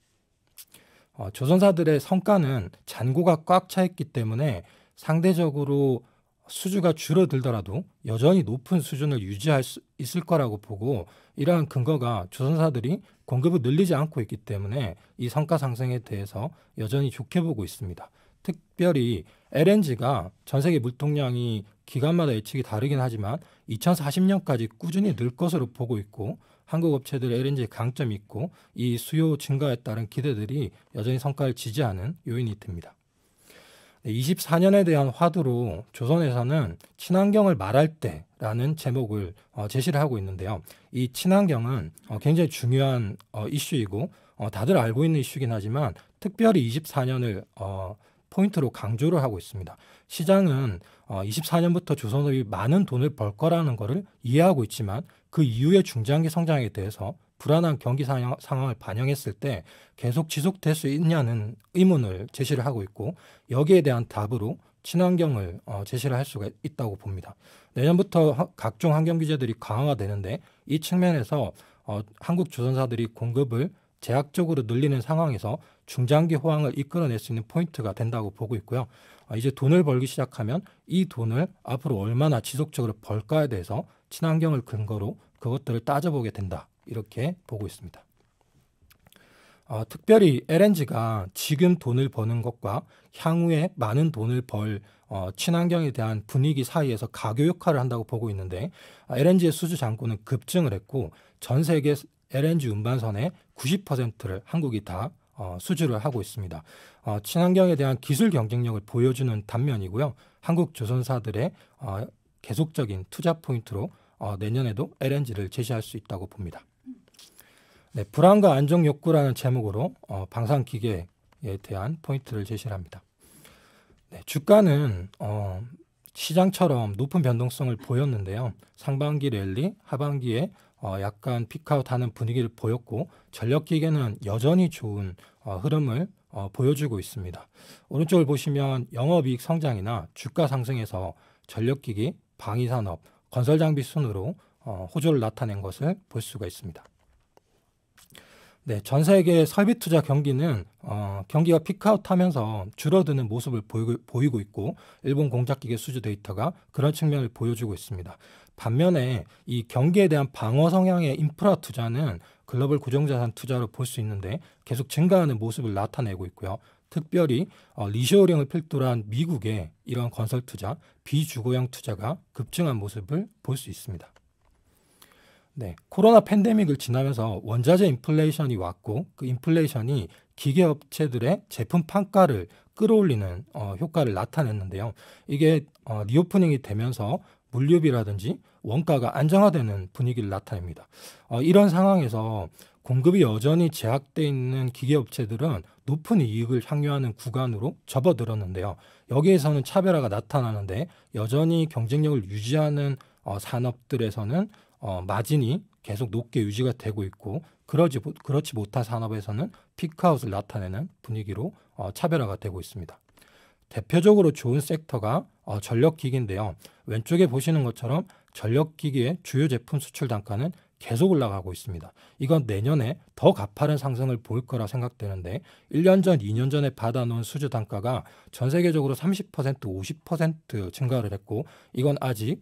[SPEAKER 5] 조선사들의 성과는 잔고가 꽉 차 있기 때문에 상대적으로 수주가 줄어들더라도 여전히 높은 수준을 유지할 수 있을 거라고 보고, 이러한 근거가 조선사들이 공급을 늘리지 않고 있기 때문에 이 성과 상승에 대해서 여전히 좋게 보고 있습니다. 특별히 LNG가 전 세계 물통량이 기간마다 예측이 다르긴 하지만 2040년까지 꾸준히 늘 것으로 보고 있고, 한국 업체들의 LNG에 강점이 있고 이 수요 증가에 따른 기대들이 여전히 성과를 지지하는 요인이 됩니다. 24년에 대한 화두로 조선에서는 친환경을 말할 때라는 제목을 제시를 하고 있는데요. 이 친환경은 굉장히 중요한 이슈이고 다들 알고 있는 이슈긴 하지만 특별히 24년을 포인트로 강조를 하고 있습니다. 시장은 24년부터 조선업이 많은 돈을 벌 거라는 것을 이해하고 있지만 그 이후의 중장기 성장에 대해서 불안한 경기 상황을 반영했을 때 계속 지속될 수 있냐는 의문을 제시를 하고 있고, 여기에 대한 답으로 친환경을 제시를 할 수가 있다고 봅니다. 내년부터 각종 환경 규제들이 강화가 되는데 이 측면에서 한국 조선사들이 공급을 제약적으로 늘리는 상황에서 중장기 호황을 이끌어낼 수 있는 포인트가 된다고 보고 있고요. 이제 돈을 벌기 시작하면 이 돈을 앞으로 얼마나 지속적으로 벌까에 대해서 친환경을 근거로 그것들을 따져보게 된다. 이렇게 보고 있습니다. 특별히 LNG가 지금 돈을 버는 것과 향후에 많은 돈을 벌 친환경에 대한 분위기 사이에서 가교 역할을 한다고 보고 있는데, LNG의 수주 잔고는 급증을 했고 전 세계 LNG 운반선의 90%를 한국이 다 수주를 하고 있습니다. 친환경에 대한 기술 경쟁력을 보여주는 단면이고요. 한국 조선사들의 계속적인 투자 포인트로 내년에도 LNG를 제시할 수 있다고 봅니다. 네, 불안과 안정 욕구라는 제목으로 방산기계에 대한 포인트를 제시를 합니다. 네, 주가는 시장처럼 높은 변동성을 보였는데요. 상반기 랠리, 하반기에 약간 피크아웃하는 분위기를 보였고 전력기계는 여전히 좋은 흐름을 보여주고 있습니다. 오른쪽을 보시면 영업이익 성장이나 주가 상승에서 전력기기, 방위산업, 건설장비 순으로 호조를 나타낸 것을 볼 수가 있습니다. 네, 전 세계 설비 투자 경기는 경기가 피크아웃하면서 줄어드는 모습을 보이고 있고 일본 공작기계 수주 데이터가 그런 측면을 보여주고 있습니다. 반면에 이 경기에 대한 방어 성향의 인프라 투자는 글로벌 고정자산 투자로 볼 수 있는데 계속 증가하는 모습을 나타내고 있고요. 특별히 리쇼어링을 필두로 한 미국의 이러한 건설 투자, 비주거형 투자가 급증한 모습을 볼 수 있습니다. 네, 코로나 팬데믹을 지나면서 원자재 인플레이션이 왔고 그 인플레이션이 기계업체들의 제품 판가를 끌어올리는 효과를 나타냈는데요. 이게 리오프닝이 되면서 물류비라든지 원가가 안정화되는 분위기를 나타냅니다. 이런 상황에서 공급이 여전히 제약돼 있는 기계업체들은 높은 이익을 향유하는 구간으로 접어들었는데요. 여기에서는 차별화가 나타나는데 여전히 경쟁력을 유지하는 산업들에서는 마진이 계속 높게 유지가 되고 있고 그렇지 못한 산업에서는 피크아웃을 나타내는 분위기로 차별화가 되고 있습니다. 대표적으로 좋은 섹터가 전력기기인데요. 왼쪽에 보시는 것처럼 전력기기의 주요 제품 수출 단가는 계속 올라가고 있습니다. 이건 내년에 더 가파른 상승을 보일 거라 생각되는데 1년 전, 2년 전에 받아놓은 수주 단가가 전 세계적으로 30%, 50% 증가를 했고 이건 아직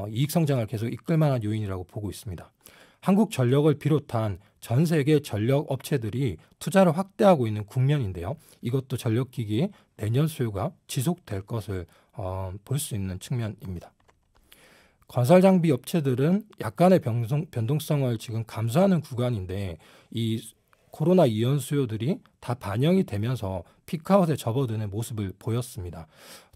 [SPEAKER 5] 이익 성장을 계속 이끌 만한 요인이라고 보고 있습니다. 한국전력을 비롯한 전 세계 전력 업체들이 투자를 확대하고 있는 국면인데요. 이것도 전력기기의 내년 수요가 지속될 것을 볼 수 있는 측면입니다. 건설장비 업체들은 약간의 변동성을 지금 감수하는 구간인데 이 코로나 이연 수요들이 다 반영이 되면서 피크아웃에 접어드는 모습을 보였습니다.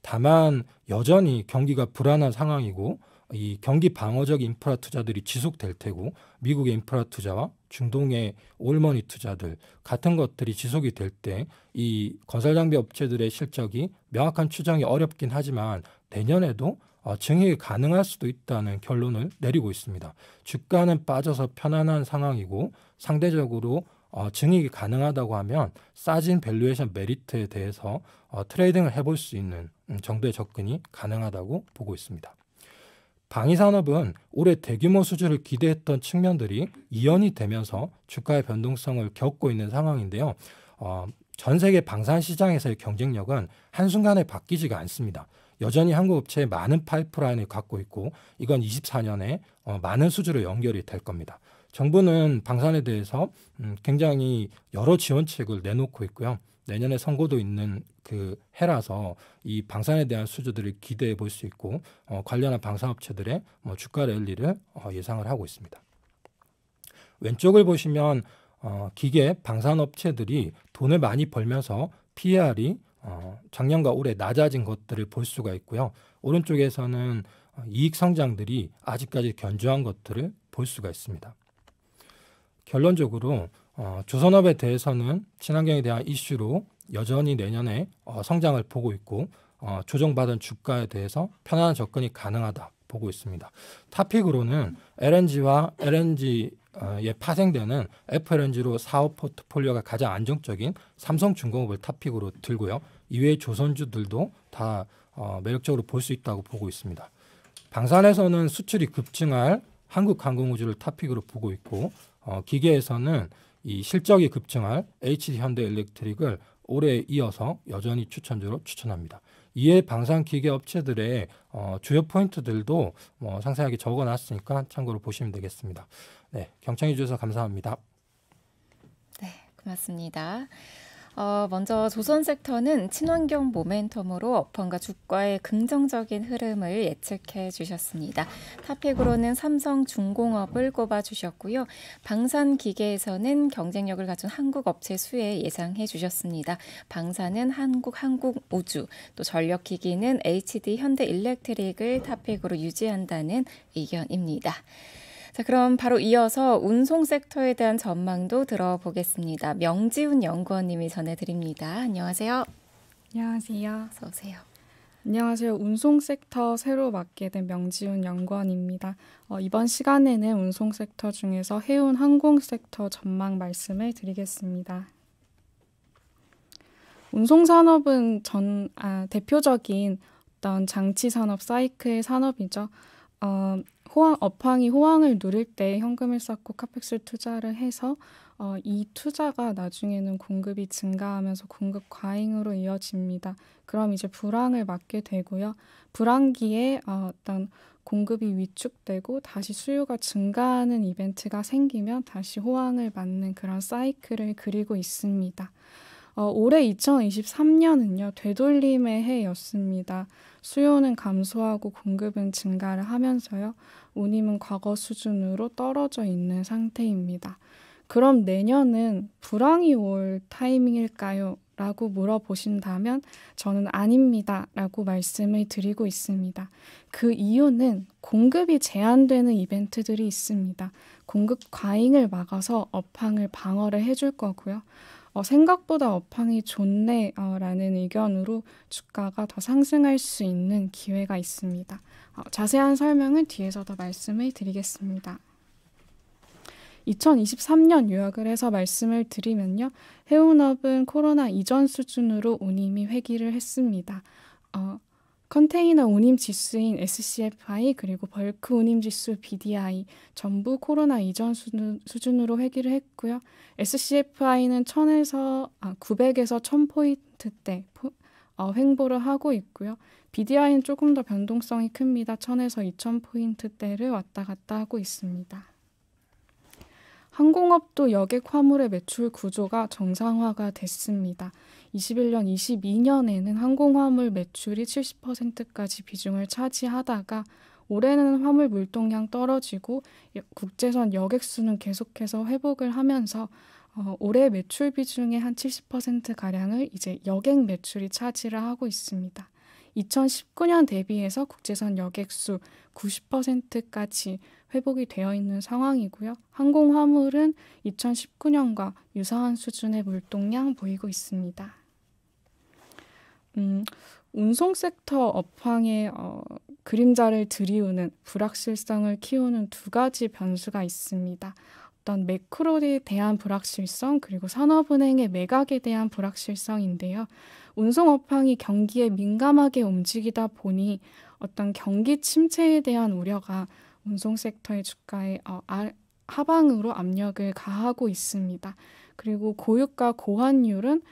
[SPEAKER 5] 다만 여전히 경기가 불안한 상황이고 이 경기 방어적 인프라 투자들이 지속될 테고 미국의 인프라 투자와 중동의 올머니 투자들 같은 것들이 지속이 될 때 이 건설장비 업체들의 실적이 명확한 추정이 어렵긴 하지만 내년에도 증액이 가능할 수도 있다는 결론을 내리고 있습니다. 주가는 빠져서 편안한 상황이고 상대적으로 증액이 가능하다고 하면 싸진 밸류에이션 메리트에 대해서 트레이딩을 해볼 수 있는 정도의 접근이 가능하다고 보고 있습니다. 방위산업은 올해 대규모 수주를 기대했던 측면들이 이연이 되면서 주가의 변동성을 겪고 있는 상황인데요. 전 세계 방산 시장에서의 경쟁력은 한순간에 바뀌지가 않습니다. 여전히 한국 업체의 많은 파이프라인을 갖고 있고 이건 24년에 많은 수주로 연결이 될 겁니다. 정부는 방산에 대해서 굉장히 여러 지원책을 내놓고 있고요. 내년에 선거도 있는 그 해라서 이 방산에 대한 수주들을 기대해 볼 수 있고 관련한 방산업체들의 주가 랠리를 예상을 하고 있습니다. 왼쪽을 보시면 기계 방산업체들이 돈을 많이 벌면서 PER이 작년과 올해 낮아진 것들을 볼 수가 있고요. 오른쪽에서는 이익 성장들이 아직까지 견조한 것들을 볼 수가 있습니다. 결론적으로 조선업에 대해서는 친환경에 대한 이슈로 여전히 내년에 성장을 보고 있고 조정받은 주가에 대해서 편안한 접근이 가능하다 보고 있습니다. 탑픽으로는 LNG와 LNG에 파생되는 FLNG로 사업 포트폴리오가 가장 안정적인 삼성중공업을 탑픽으로 들고요. 이외의 조선주들도 다 매력적으로 볼 수 있다고 보고 있습니다. 방산에서는 수출이 급증할 한국항공우주를 탑픽으로 보고 있고 기계에서는 이 실적이 급증할 HD현대일렉트릭을 올해 이어서 여전히 추천주로 추천합니다. 이에 방산 기계 업체들의 주요 포인트들도 상세하게 적어놨으니까 참고로 보시면 되겠습니다. 네, 경청해 주셔서 감사합니다.
[SPEAKER 1] 네, 고맙습니다. 먼저 조선 섹터는 친환경 모멘텀으로 업황과 주가의 긍정적인 흐름을 예측해 주셨습니다. 탑픽으로는 삼성중공업을 꼽아 주셨고요. 방산기계에서는 경쟁력을 갖춘 한국 업체 수혜 예상해 주셨습니다. 방산은 한국우주, 또 전력기기는 HD현대일렉트릭을 탑픽으로 유지한다는 의견입니다. 자, 그럼 바로 이어서 운송 섹터에 대한 전망도 들어보겠습니다. 명지훈 연구원님이 전해드립니다. 안녕하세요.
[SPEAKER 6] 안녕하세요.
[SPEAKER 1] 어서 오세요.
[SPEAKER 6] 안녕하세요. 운송 섹터 새로 맡게 된 명지훈 연구원입니다. 이번 시간에는 운송 섹터 중에서 해운 항공 섹터 전망 말씀을 드리겠습니다. 운송산업은 대표적인 어떤 장치산업 사이클 산업이죠. 업황이 호황을 누릴 때 현금을 쌓고 카펙스를 투자를 해서 이 투자가 나중에는 공급이 증가하면서 공급 과잉으로 이어집니다. 그럼 이제 불황을 맞게 되고요. 불황기에 어떤 공급이 위축되고 다시 수요가 증가하는 이벤트가 생기면 다시 호황을 맞는 그런 사이클을 그리고 있습니다. 올해 2023년은요, 되돌림의 해였습니다. 수요는 감소하고 공급은 증가를 하면서요, 운임은 과거 수준으로 떨어져 있는 상태입니다. 그럼 내년은 불황이 올 타이밍일까요? 라고 물어보신다면 저는 아닙니다. 라고 말씀을 드리고 있습니다. 그 이유는 공급이 제한되는 이벤트들이 있습니다. 공급 과잉을 막아서 업황을 방어를 해줄 거고요. 생각보다 업황이 좋네 라는 의견으로 주가가 더 상승할 수 있는 기회가 있습니다. 자세한 설명은 뒤에서 더 말씀을 드리겠습니다. 2023년 요약을 해서 말씀을 드리면요. 해운업은 코로나 이전 수준으로 운임이 회귀를 했습니다. 컨테이너 운임 지수인 SCFI 그리고 벌크 운임 지수 BDI 전부 코로나 이전 수준으로 회귀를 했고요. SCFI는 900에서 1000포인트대 횡보를 하고 있고요. BDI는 조금 더 변동성이 큽니다. 1000에서 2000포인트대를 왔다 갔다 하고 있습니다. 항공업도 여객 화물의 매출 구조가 정상화가 됐습니다. 21년, 22년에는 항공화물 매출이 70%까지 비중을 차지하다가 올해는 화물 물동량 떨어지고 국제선 여객 수는 계속해서 회복을 하면서 올해 매출 비중의 한 70%가량을 이제 여객 매출이 차지를 하고 있습니다. 2019년 대비해서 국제선 여객 수 90%까지 회복이 되어 있는 상황이고요. 항공 화물은 2019년과 유사한 수준의 물동량 보이고 있습니다. 운송 섹터 업황의 그림자를 드리우는 불확실성을 키우는 두 가지 변수가 있습니다. 어떤 매크로에 대한 불확실성 그리고 산업은행의 매각에 대한 불확실성인데요. 운송 업황이 경기에 민감하게 움직이다 보니 어떤 경기 침체에 대한 우려가 운송 섹터의 주가에 하방으로 압력을 가하고 있습니다. 그리고 고유가 고환율은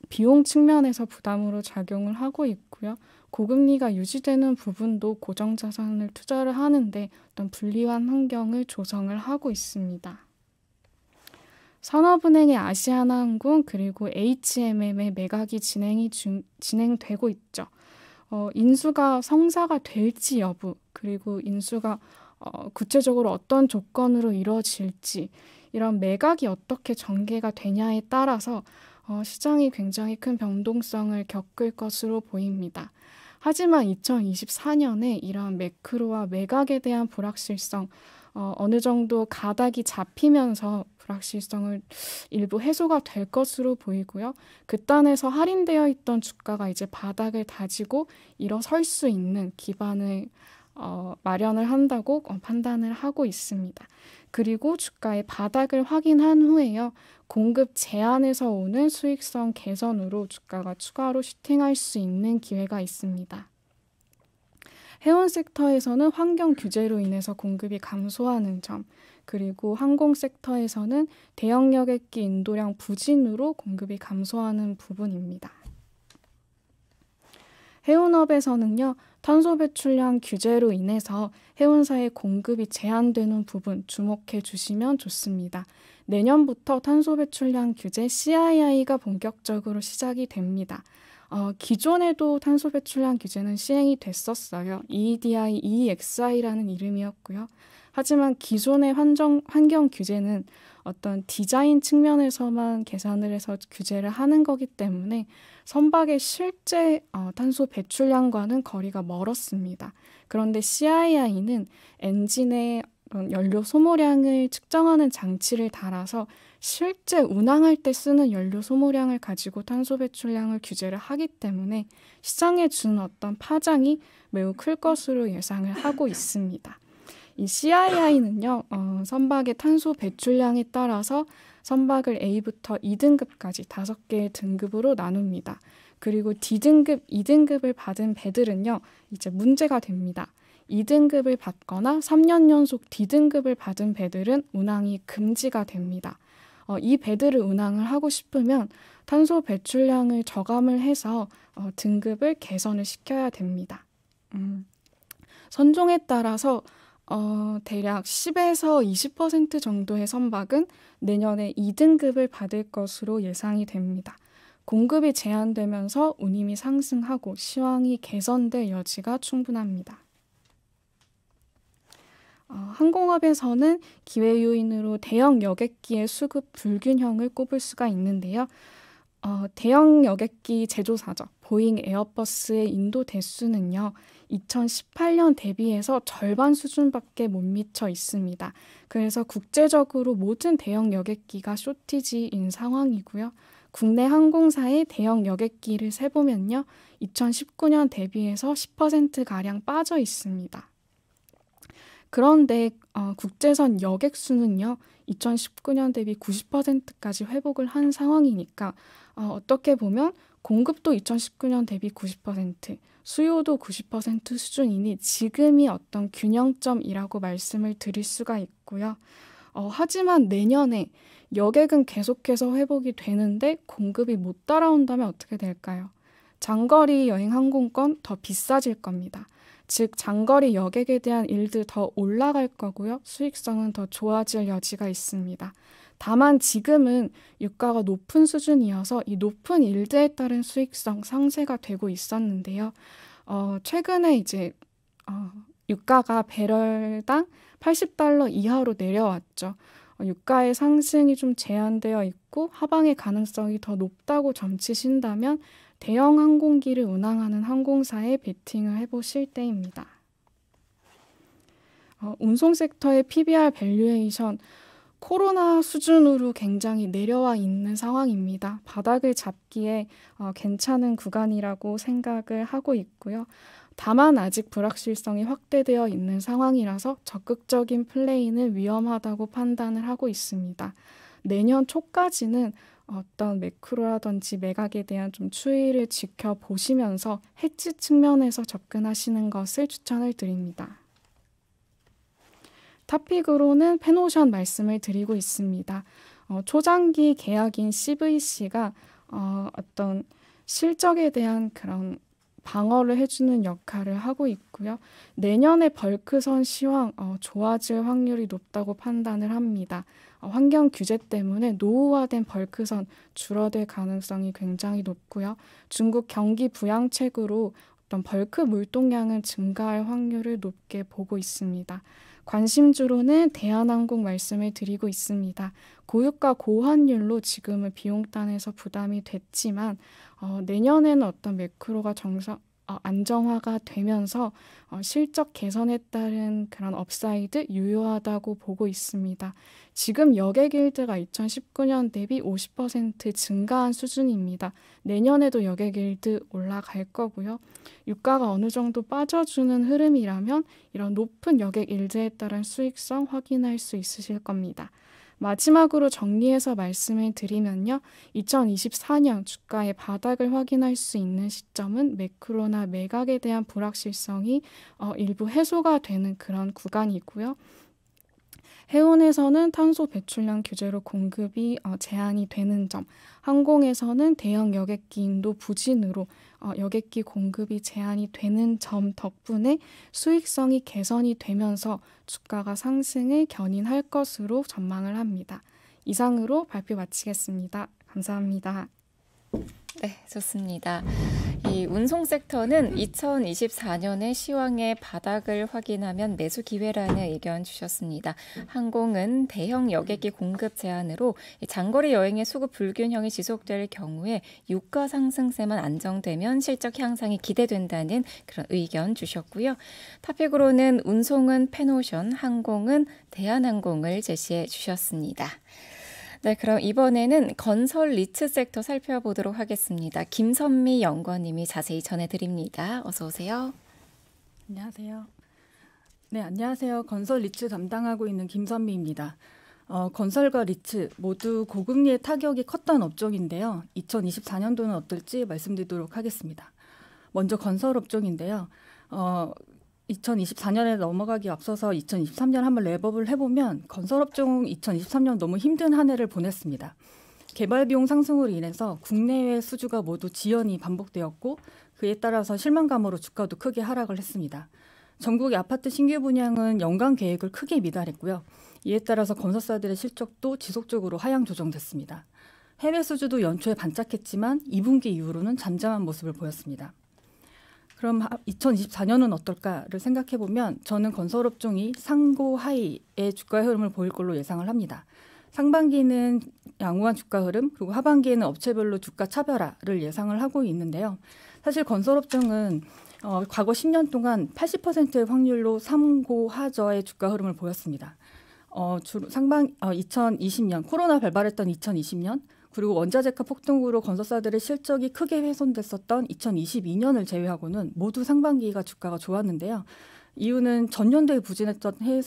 [SPEAKER 6] 비용 측면에서 부담으로 작용을 하고 있고요. 고금리가 유지되는 부분도 고정자산을 투자를 하는데 어떤 불리한 환경을 조성을 하고 있습니다. 산업은행의 아시아나항공 그리고 HMM의 매각이 진행되고 있죠. 인수가 성사가 될지 여부 그리고 인수가 구체적으로 어떤 조건으로 이루어질지 이런 매각이 어떻게 전개가 되냐에 따라서 시장이 굉장히 큰 변동성을 겪을 것으로 보입니다. 하지만 2024년에 이러한 매크로와 매각에 대한 불확실성 어느 정도 가닥이 잡히면서 불확실성을 일부 해소가 될 것으로 보이고요. 극단에서 할인되어 있던 주가가 이제 바닥을 다지고 일어설 수 있는 기반을 마련을 한다고 판단을 하고 있습니다. 그리고 주가의 바닥을 확인한 후에요. 공급 제한에서 오는 수익성 개선으로 주가가 추가로 슈팅할 수 있는 기회가 있습니다. 해운 섹터에서는 환경 규제로 인해서 공급이 감소하는 점, 그리고 항공 섹터에서는 대형 여객기 인도량 부진으로 공급이 감소하는 부분입니다. 해운업에서는요, 탄소 배출량 규제로 인해서 해운사의 공급이 제한되는 부분 주목해 주시면 좋습니다. 내년부터 탄소 배출량 규제 CII가 본격적으로 시작이 됩니다. 기존에도 탄소 배출량 규제는 시행이 됐었어요. EEDI, EEXI라는 이름이었고요. 하지만 기존의 환경 규제는 어떤 디자인 측면에서만 계산을 해서 규제를 하는 거기 때문에 선박의 실제 탄소 배출량과는 거리가 멀었습니다. 그런데 CII는 엔진의 연료 소모량을 측정하는 장치를 달아서 실제 운항할 때 쓰는 연료 소모량을 가지고 탄소 배출량을 규제를 하기 때문에 시장에 주는 어떤 파장이 매우 클 것으로 예상을 하고 있습니다. 이 CII는요, 선박의 탄소 배출량에 따라서 선박을 A부터 E등급까지 5개의 등급으로 나눕니다. 그리고 D등급, E등급을 받은 배들은요, 이제 문제가 됩니다. 2등급을 받거나 3년 연속 D등급을 받은 배들은 운항이 금지가 됩니다. 이 배들을 운항을 하고 싶으면 탄소 배출량을 저감을 해서 등급을 개선을 시켜야 됩니다. 선종에 따라서 대략 10에서 20% 정도의 선박은 내년에 2등급을 받을 것으로 예상이 됩니다. 공급이 제한되면서 운임이 상승하고 시황이 개선될 여지가 충분합니다. 항공업에서는 기회 요인으로 대형 여객기의 수급 불균형을 꼽을 수가 있는데요. 대형 여객기 제조사죠. 보잉 에어버스의 인도 대수는요. 2018년 대비해서 절반 수준밖에 못 미쳐 있습니다. 그래서 국제적으로 모든 대형 여객기가 쇼티지인 상황이고요. 국내 항공사의 대형 여객기를 세보면요. 2019년 대비해서 10%가량 빠져 있습니다. 그런데 국제선 여객 수는요. 2019년 대비 90%까지 회복을 한 상황이니까 어떻게 보면 공급도 2019년 대비 90%, 수요도 90% 수준이니 지금이 어떤 균형점이라고 말씀을 드릴 수가 있고요. 하지만 내년에 여객은 계속해서 회복이 되는데 공급이 못 따라온다면 어떻게 될까요? 장거리 여행 항공권 더 비싸질 겁니다. 즉 장거리 여객에 대한 일들 더 올라갈 거고요. 수익성은 더 좋아질 여지가 있습니다. 다만 지금은 유가가 높은 수준이어서 이 높은 일들에 따른 수익성 상쇄가 되고 있었는데요. 최근에 이제 유가가 배럴당 $80 이하로 내려왔죠. 유가의 상승이 좀 제한되어 있고 하방의 가능성이 더 높다고 점치신다면 대형 항공기를 운항하는 항공사에 베팅을 해보실 때입니다. 운송 섹터의 PBR 밸류에이션 코로나 수준으로 굉장히 내려와 있는 상황입니다. 바닥을 잡기에 괜찮은 구간이라고 생각을 하고 있고요. 다만 아직 불확실성이 확대되어 있는 상황이라서 적극적인 플레이는 위험하다고 판단을 하고 있습니다. 내년 초까지는 어떤 매크로라든지 매각에 대한 좀 추이를 지켜보시면서 해지 측면에서 접근하시는 것을 추천을 드립니다. 탑픽으로는 펜오션 말씀을 드리고 있습니다. 초장기 계약인 CVC가 어떤 실적에 대한 그런 방어를 해주는 역할을 하고 있고요. 내년에 벌크선 시황 좋아질 확률이 높다고 판단을 합니다. 환경 규제 때문에 노후화된 벌크선 줄어들 가능성이 굉장히 높고요. 중국 경기 부양책으로 어떤 벌크 물동량은 증가할 확률을 높게 보고 있습니다. 관심주로는 대한항공 말씀을 드리고 있습니다. 고유가 고환율로 지금은 비용단에서 부담이 됐지만 내년에는 어떤 매크로가 안정화가 되면서 실적 개선에 따른 그런 업사이드 유효하다고 보고 있습니다. 지금 여객일드가 2019년 대비 50% 증가한 수준입니다. 내년에도 여객일드 올라갈 거고요. 유가가 어느 정도 빠져주는 흐름이라면 이런 높은 여객일드에 따른 수익성 확인할 수 있으실 겁니다. 마지막으로 정리해서 말씀을 드리면요. 2024년 주가의 바닥을 확인할 수 있는 시점은 매크로나 매각에 대한 불확실성이 일부 해소가 되는 그런 구간이고요. 해운에서는 탄소 배출량 규제로 공급이 제한이 되는 점, 항공에서는 대형 여객기 인도 부진으로 여객기 공급이 제한이 되는 점 덕분에 수익성이 개선이 되면서 주가가 상승을 견인할 것으로 전망을 합니다. 이상으로 발표 마치겠습니다. 감사합니다.
[SPEAKER 1] 네, 좋습니다. 이 운송 섹터는 2024년의 시황의 바닥을 확인하면 매수 기회라는 의견 주셨습니다. 항공은 대형 여객기 공급 제한으로 장거리 여행의 수급 불균형이 지속될 경우에 유가 상승세만 안정되면 실적 향상이 기대된다는 그런 의견 주셨고요. 탑픽으로는 운송은 펜오션, 항공은 대한항공을 제시해 주셨습니다. 네, 그럼 이번에는 건설 리츠 섹터 살펴보도록 하겠습니다. 김선미 연구원님이 자세히 전해드립니다. 어서 오세요.
[SPEAKER 7] 안녕하세요. 네, 안녕하세요. 건설 리츠 담당하고 있는 김선미입니다. 건설과 리츠 모두 고금리의 타격이 컸던 업종인데요. 2024년도는 어떨지 말씀드리도록 하겠습니다. 먼저 건설 업종인데요. 2024년에 넘어가기 앞서서 2023년 한번 랩업을 해보면 건설 업종 2023년 너무 힘든 한 해를 보냈습니다. 개발 비용 상승으로 인해서 국내외 수주가 모두 지연이 반복되었고 그에 따라서 실망감으로 주가도 크게 하락을 했습니다. 전국의 아파트 신규 분양은 연간 계획을 크게 미달했고요. 이에 따라서 건설사들의 실적도 지속적으로 하향 조정됐습니다. 해외 수주도 연초에 반짝했지만 2분기 이후로는 잠잠한 모습을 보였습니다. 그럼 2024년은 어떨까를 생각해보면 저는 건설업종이 상고 하이의 주가 흐름을 보일 걸로 예상을 합니다. 상반기는 양호한 주가 흐름, 그리고 하반기에는 업체별로 주가 차별화를 예상을 하고 있는데요. 사실 건설업종은 과거 10년 동안 80%의 확률로 상고하저의 주가 흐름을 보였습니다. 주로 2020년 코로나 발발했던 2020년 그리고 원자재가 폭등으로 건설사들의 실적이 크게 훼손됐었던 2022년을 제외하고는 모두 상반기가 주가가 좋았는데요. 이유는 전년도에 부진했던 해외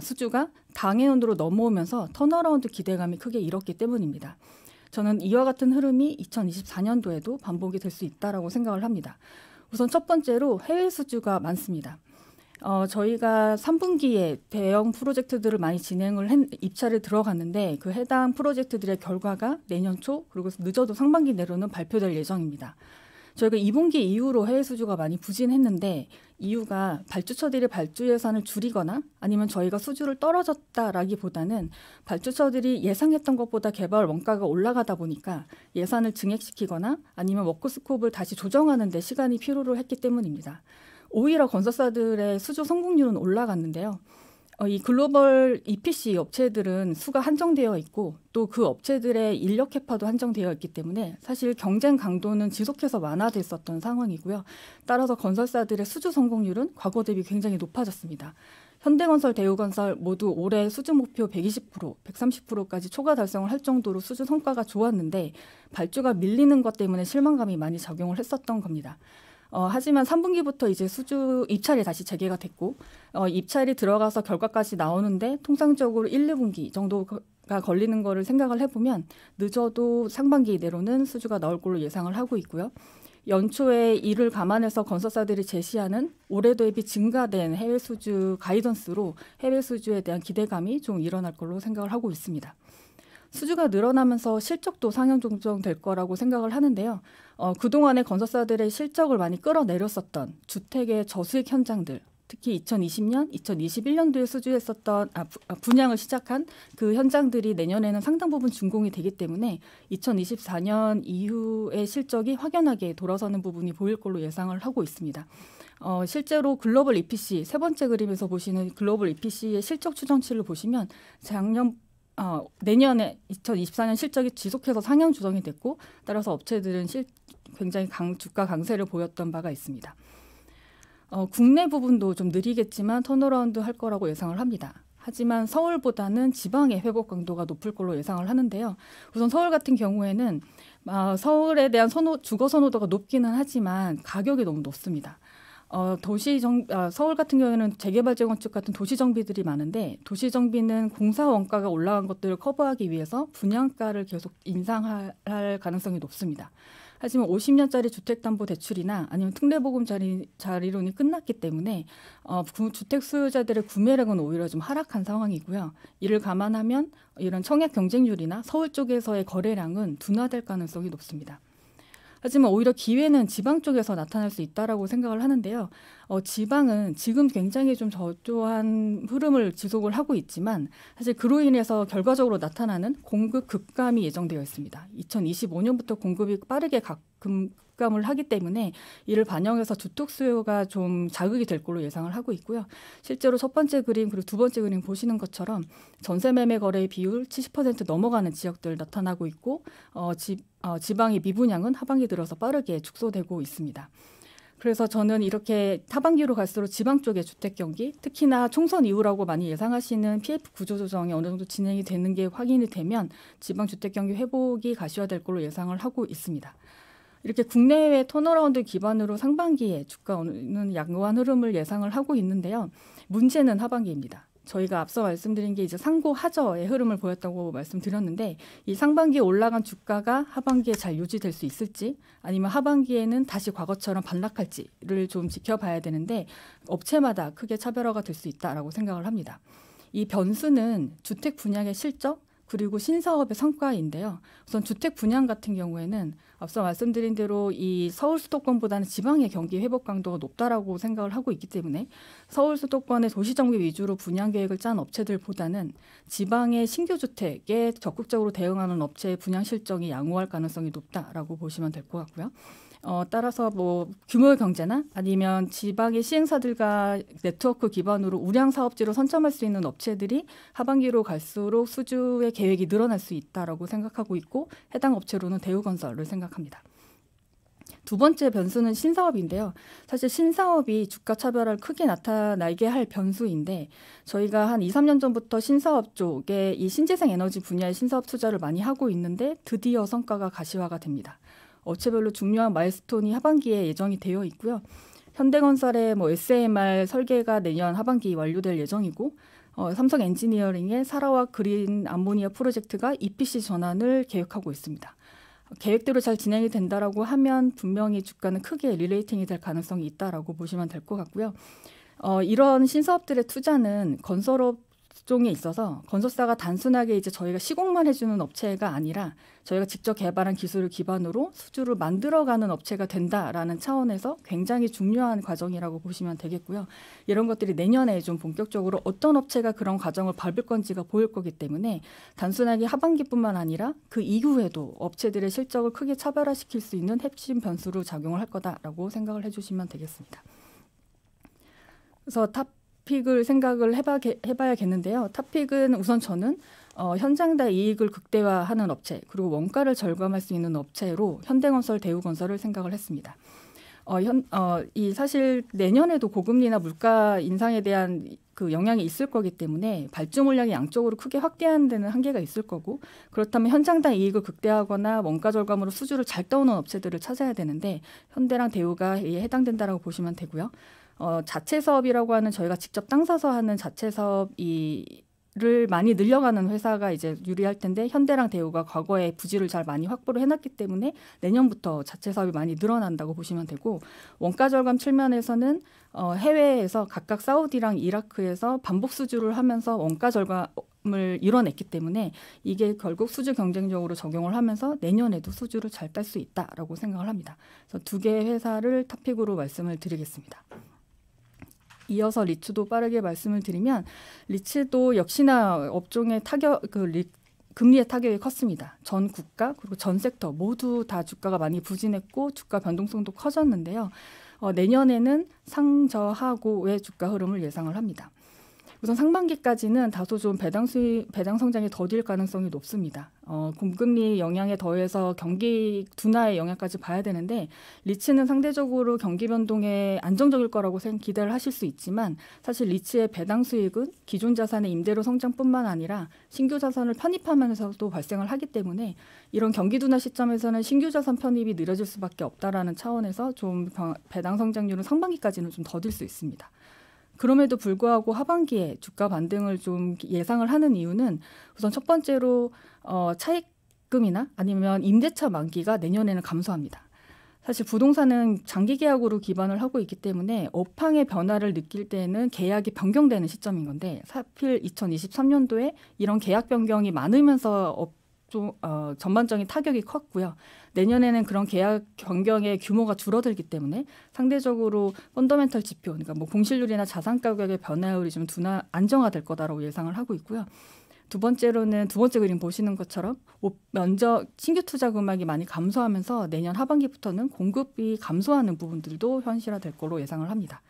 [SPEAKER 7] 수주가 당해연도로 넘어오면서 턴어라운드 기대감이 크게 잃었기 때문입니다. 저는 이와 같은 흐름이 2024년도에도 반복이 될 수 있다라고 생각을 합니다. 우선 첫 번째로 해외 수주가 많습니다. 저희가 3분기에 대형 프로젝트들을 많이 입찰을 들어갔는데 그 해당 프로젝트들의 결과가 내년 초 그리고 늦어도 상반기 내로는 발표될 예정입니다. 저희가 2분기 이후로 해외 수주가 많이 부진했는데 이유가 발주처들이 발주 예산을 줄이거나 아니면 저희가 수주를 떨어졌다라기보다는 발주처들이 예상했던 것보다 개발 원가가 올라가다 보니까 예산을 증액시키거나 아니면 워크 스코프를 다시 조정하는 데 시간이 필요로 했기 때문입니다. 오히려 건설사들의 수주 성공률은 올라갔는데요. 이 글로벌 EPC 업체들은 수가 한정되어 있고 또 그 업체들의 인력 캐파도 한정되어 있기 때문에 사실 경쟁 강도는 지속해서 완화됐었던 상황이고요. 따라서 건설사들의 수주 성공률은 과거 대비 굉장히 높아졌습니다. 현대건설, 대우건설 모두 올해 수주 목표 120%, 130%까지 초과 달성을 할 정도로 수주 성과가 좋았는데 발주가 밀리는 것 때문에 실망감이 많이 작용을 했었던 겁니다. 하지만 3분기부터 이제 수주 입찰이 다시 재개가 됐고 입찰이 들어가서 결과까지 나오는데 통상적으로 1, 2분기 정도가 걸리는 거를 생각을 해보면 늦어도 상반기 내로는 수주가 나올 걸로 예상을 하고 있고요. 연초에 이를 감안해서 건설사들이 제시하는 올해 대비 증가된 해외 수주 가이던스로 해외 수주에 대한 기대감이 좀 일어날 걸로 생각을 하고 있습니다. 수주가 늘어나면서 실적도 상향 조정될 거라고 생각을 하는데요. 그동안의 건설사들의 실적을 많이 끌어내렸었던 주택의 저수익 현장들, 특히 2020년, 2021년도에 수주했었던 분양을 시작한 그 현장들이 내년에는 상당 부분 준공이 되기 때문에 2024년 이후의 실적이 확연하게 돌아서는 부분이 보일 걸로 예상을 하고 있습니다. 실제로 글로벌 EPC, 세 번째 그림에서 보시는 글로벌 EPC의 실적 추정치를 보시면 내년에 2024년 실적이 지속해서 상향 조정이 됐고 따라서 업체들은 굉장히 주가 강세를 보였던 바가 있습니다. 국내 부분도 좀 느리겠지만 턴어라운드 할 거라고 예상을 합니다. 하지만 서울보다는 지방의 회복 강도가 높을 걸로 예상을 하는데요. 우선 서울 같은 경우에는 서울에 대한 주거 선호도가 높기는 하지만 가격이 너무 높습니다. 서울 같은 경우에는 재개발 재건축 같은 도시 정비들이 많은데 도시 정비는 공사 원가가 올라간 것들을 커버하기 위해서 분양가를 계속 인상할 가능성이 높습니다. 하지만 50년짜리 주택담보대출이나 아니면 특례보금 자리론이 끝났기 때문에 주택 소유자들의 구매력은 오히려 좀 하락한 상황이고요. 이를 감안하면 이런 청약 경쟁률이나 서울 쪽에서의 거래량은 둔화될 가능성이 높습니다. 하지만 오히려 기회는 지방 쪽에서 나타날 수 있다라고 생각을 하는데요. 지방은 지금 굉장히 좀 저조한 흐름을 지속을 하고 있지만 사실 그로 인해서 결과적으로 나타나는 공급 급감이 예정되어 있습니다. 2025년부터 공급이 빠르게 급감을 하기 때문에 이를 반영해서 주택 수요가 좀 자극이 될 걸로 예상을 하고 있고요. 실제로 첫 번째 그림 그리고 두 번째 그림 보시는 것처럼 전세 매매 거래 비율 70% 넘어가는 지역들 나타나고 있고 지방의 미분양은 하반기 들어서 빠르게 축소되고 있습니다. 그래서 저는 이렇게 하반기로 갈수록 지방 쪽의 주택 경기, 특히나 총선 이후라고 많이 예상하시는 PF 구조조정이 어느 정도 진행이 되는 게 확인이 되면 지방 주택 경기 회복이 가시화될 걸로 예상을 하고 있습니다. 이렇게 국내외 턴어라운드 기반으로 상반기에 주가는 양호한 흐름을 예상을 하고 있는데요. 문제는 하반기입니다. 저희가 앞서 말씀드린 게 이제 상고 하저의 흐름을 보였다고 말씀드렸는데 이 상반기에 올라간 주가가 하반기에 잘 유지될 수 있을지 아니면 하반기에는 다시 과거처럼 반락할지를 좀 지켜봐야 되는데 업체마다 크게 차별화가 될 수 있다라고 생각을 합니다. 이 변수는 주택 분양의 실적 그리고 신사업의 성과인데요. 우선 주택 분양 같은 경우에는 앞서 말씀드린 대로 이 서울 수도권보다는 지방의 경기 회복 강도가 높다라고 생각을 하고 있기 때문에 서울 수도권의 도시정비 위주로 분양 계획을 짠 업체들보다는 지방의 신규 주택에 적극적으로 대응하는 업체의 분양 실적이 양호할 가능성이 높다라고 보시면 될 것 같고요. 따라서 뭐 규모 경제나 아니면 지방의 시행사들과 네트워크 기반으로 우량 사업지로 선점할 수 있는 업체들이 하반기로 갈수록 수주의 계획이 늘어날 수 있다라고 생각하고 있고 해당 업체로는 대우건설을 생각합니다. 두 번째 변수는 신사업인데요. 사실 신사업이 주가 차별화를 크게 나타나게 할 변수인데 저희가 한 2, 3년 전부터 신사업 쪽에 이 신재생 에너지 분야의 신사업 투자를 많이 하고 있는데 드디어 성과가 가시화가 됩니다. 업체별로 중요한 마일스톤이 하반기에 예정이 되어 있고요. 현대건설의 뭐 SMR 설계가 내년 하반기 완료될 예정이고 삼성 엔지니어링의 사라와 그린 암모니아 프로젝트가 EPC 전환을 계획하고 있습니다. 계획대로 잘 진행이 된다라고 하면 분명히 주가는 크게 리레이팅이 될 가능성이 있다라고 보시면 될 것 같고요. 이런 신사업들의 투자는 건설업 종에 있어서 건설사가 단순하게 이제 저희가 시공만 해주는 업체가 아니라 저희가 직접 개발한 기술을 기반으로 수주를 만들어가는 업체가 된다라는 차원에서 굉장히 중요한 과정이라고 보시면 되겠고요. 이런 것들이 내년에 좀 본격적으로 어떤 업체가 그런 과정을 밟을 건지가 보일 거기 때문에 단순하게 하반기뿐만 아니라 그 이후에도 업체들의 실적을 크게 차별화시킬 수 있는 핵심 변수로 작용을 할 거다라고 생각을 해주시면 되겠습니다. 그래서 탑픽을 생각을 해봐야겠는데요. 탑픽은 우선 저는 현장다 이익을 극대화하는 업체 그리고 원가를 절감할 수 있는 업체로 현대건설, 대우건설을 생각을 했습니다. 이 사실 내년에도 고금리나 물가 인상에 대한 그 영향이 있을 거기 때문에 발주 물량이 양쪽으로 크게 확대하는 데는 한계가 있을 거고 그렇다면 현장당 이익을 극대화하거나 원가 절감으로 수주를 잘 떠오는 업체들을 찾아야 되는데 현대랑 대우가 이에 해당된다라고 보시면 되고요. 자체 사업이라고 하는 저희가 직접 땅 사서 하는 자체 사업을 많이 늘려가는 회사가 이제 유리할 텐데 현대랑 대우가 과거에 부지를 잘 많이 확보를 해놨기 때문에 내년부터 자체 사업이 많이 늘어난다고 보시면 되고 원가 절감 측면에서는 해외에서 각각 사우디랑 이라크에서 반복 수주를 하면서 원가 절감을 이뤄냈기 때문에 이게 결국 수주 경쟁력으로 적용을 하면서 내년에도 수주를 잘 딸 수 있다라고 생각을 합니다. 그래서 두 개의 회사를 탑픽으로 말씀을 드리겠습니다. 이어서 리츠도 빠르게 말씀을 드리면 리츠도 역시나 업종의 금리의 타격이 컸습니다. 전 국가 그리고 전 섹터 모두 다 주가가 많이 부진했고 주가 변동성도 커졌는데요. 내년에는 상저하고의 주가 흐름을 예상을 합니다. 우선 상반기까지는 다소 좀 배당 성장이 더딜 가능성이 높습니다. 공금리 영향에 더해서 경기 둔화의 영향까지 봐야 되는데 리츠는 상대적으로 경기 변동에 안정적일 거라고 기대를 하실 수 있지만 사실 리츠의 배당 수익은 기존 자산의 임대료 성장뿐만 아니라 신규 자산을 편입하면서도 발생을 하기 때문에 이런 경기 둔화 시점에서는 신규 자산 편입이 느려질 수밖에 없다라는 차원에서 좀 배당 성장률은 상반기까지는 좀 더딜 수 있습니다. 그럼에도 불구하고 하반기에 주가 반등을 좀 예상을 하는 이유는 우선 첫 번째로 차익금이나 아니면 임대차 만기가 내년에는 감소합니다. 사실 부동산은 장기 계약으로 기반을 하고 있기 때문에 업황의 변화를 느낄 때는 계약이 변경되는 시점인 건데 하필 2023년도에 이런 계약 변경이 많으면서 전반적인 타격이 컸고요. 내년에는 그런 계약 변경의 규모가 줄어들기 때문에 상대적으로 펀더멘털 지표, 그러니까 뭐 공실률이나 자산 가격의 변화율이 좀 안정화될 거다라고 예상을 하고 있고요. 두 번째 그림 보시는 것처럼 신규 투자 금액이 많이 감소하면서 내년 하반기부터는 공급이 감소하는 부분들도 현실화될 거로 예상을 합니다.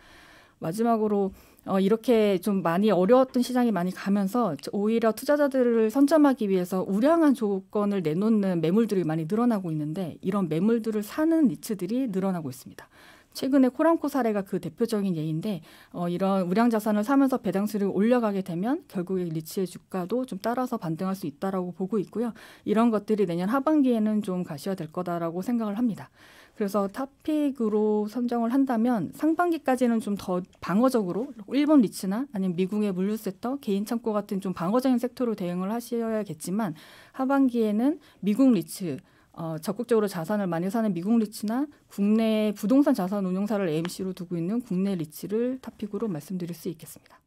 [SPEAKER 7] 마지막으로 이렇게 좀 많이 어려웠던 시장이 많이 가면서 오히려 투자자들을 선점하기 위해서 우량한 조건을 내놓는 매물들이 많이 늘어나고 있는데 이런 매물들을 사는 리츠들이 늘어나고 있습니다. 최근에 코람코 사례가 그 대표적인 예인데 이런 우량 자산을 사면서 배당수를 올려가게 되면 결국에 리츠의 주가도 좀 따라서 반등할 수 있다라고 보고 있고요. 이런 것들이 내년 하반기에는 좀 가시화될 거다라고 생각을 합니다. 그래서 탑픽으로 선정을 한다면 상반기까지는 좀 더 방어적으로 일본 리츠나 아니면 미국의 물류 섹터, 개인 창고 같은 좀 방어적인 섹터로 대응을 하셔야겠지만 하반기에는 미국 리츠 적극적으로 자산을 많이 사는 미국 리츠나 국내 부동산 자산 운용사를 AMC로 두고 있는 국내 리츠를 탑픽으로 말씀드릴 수 있겠습니다.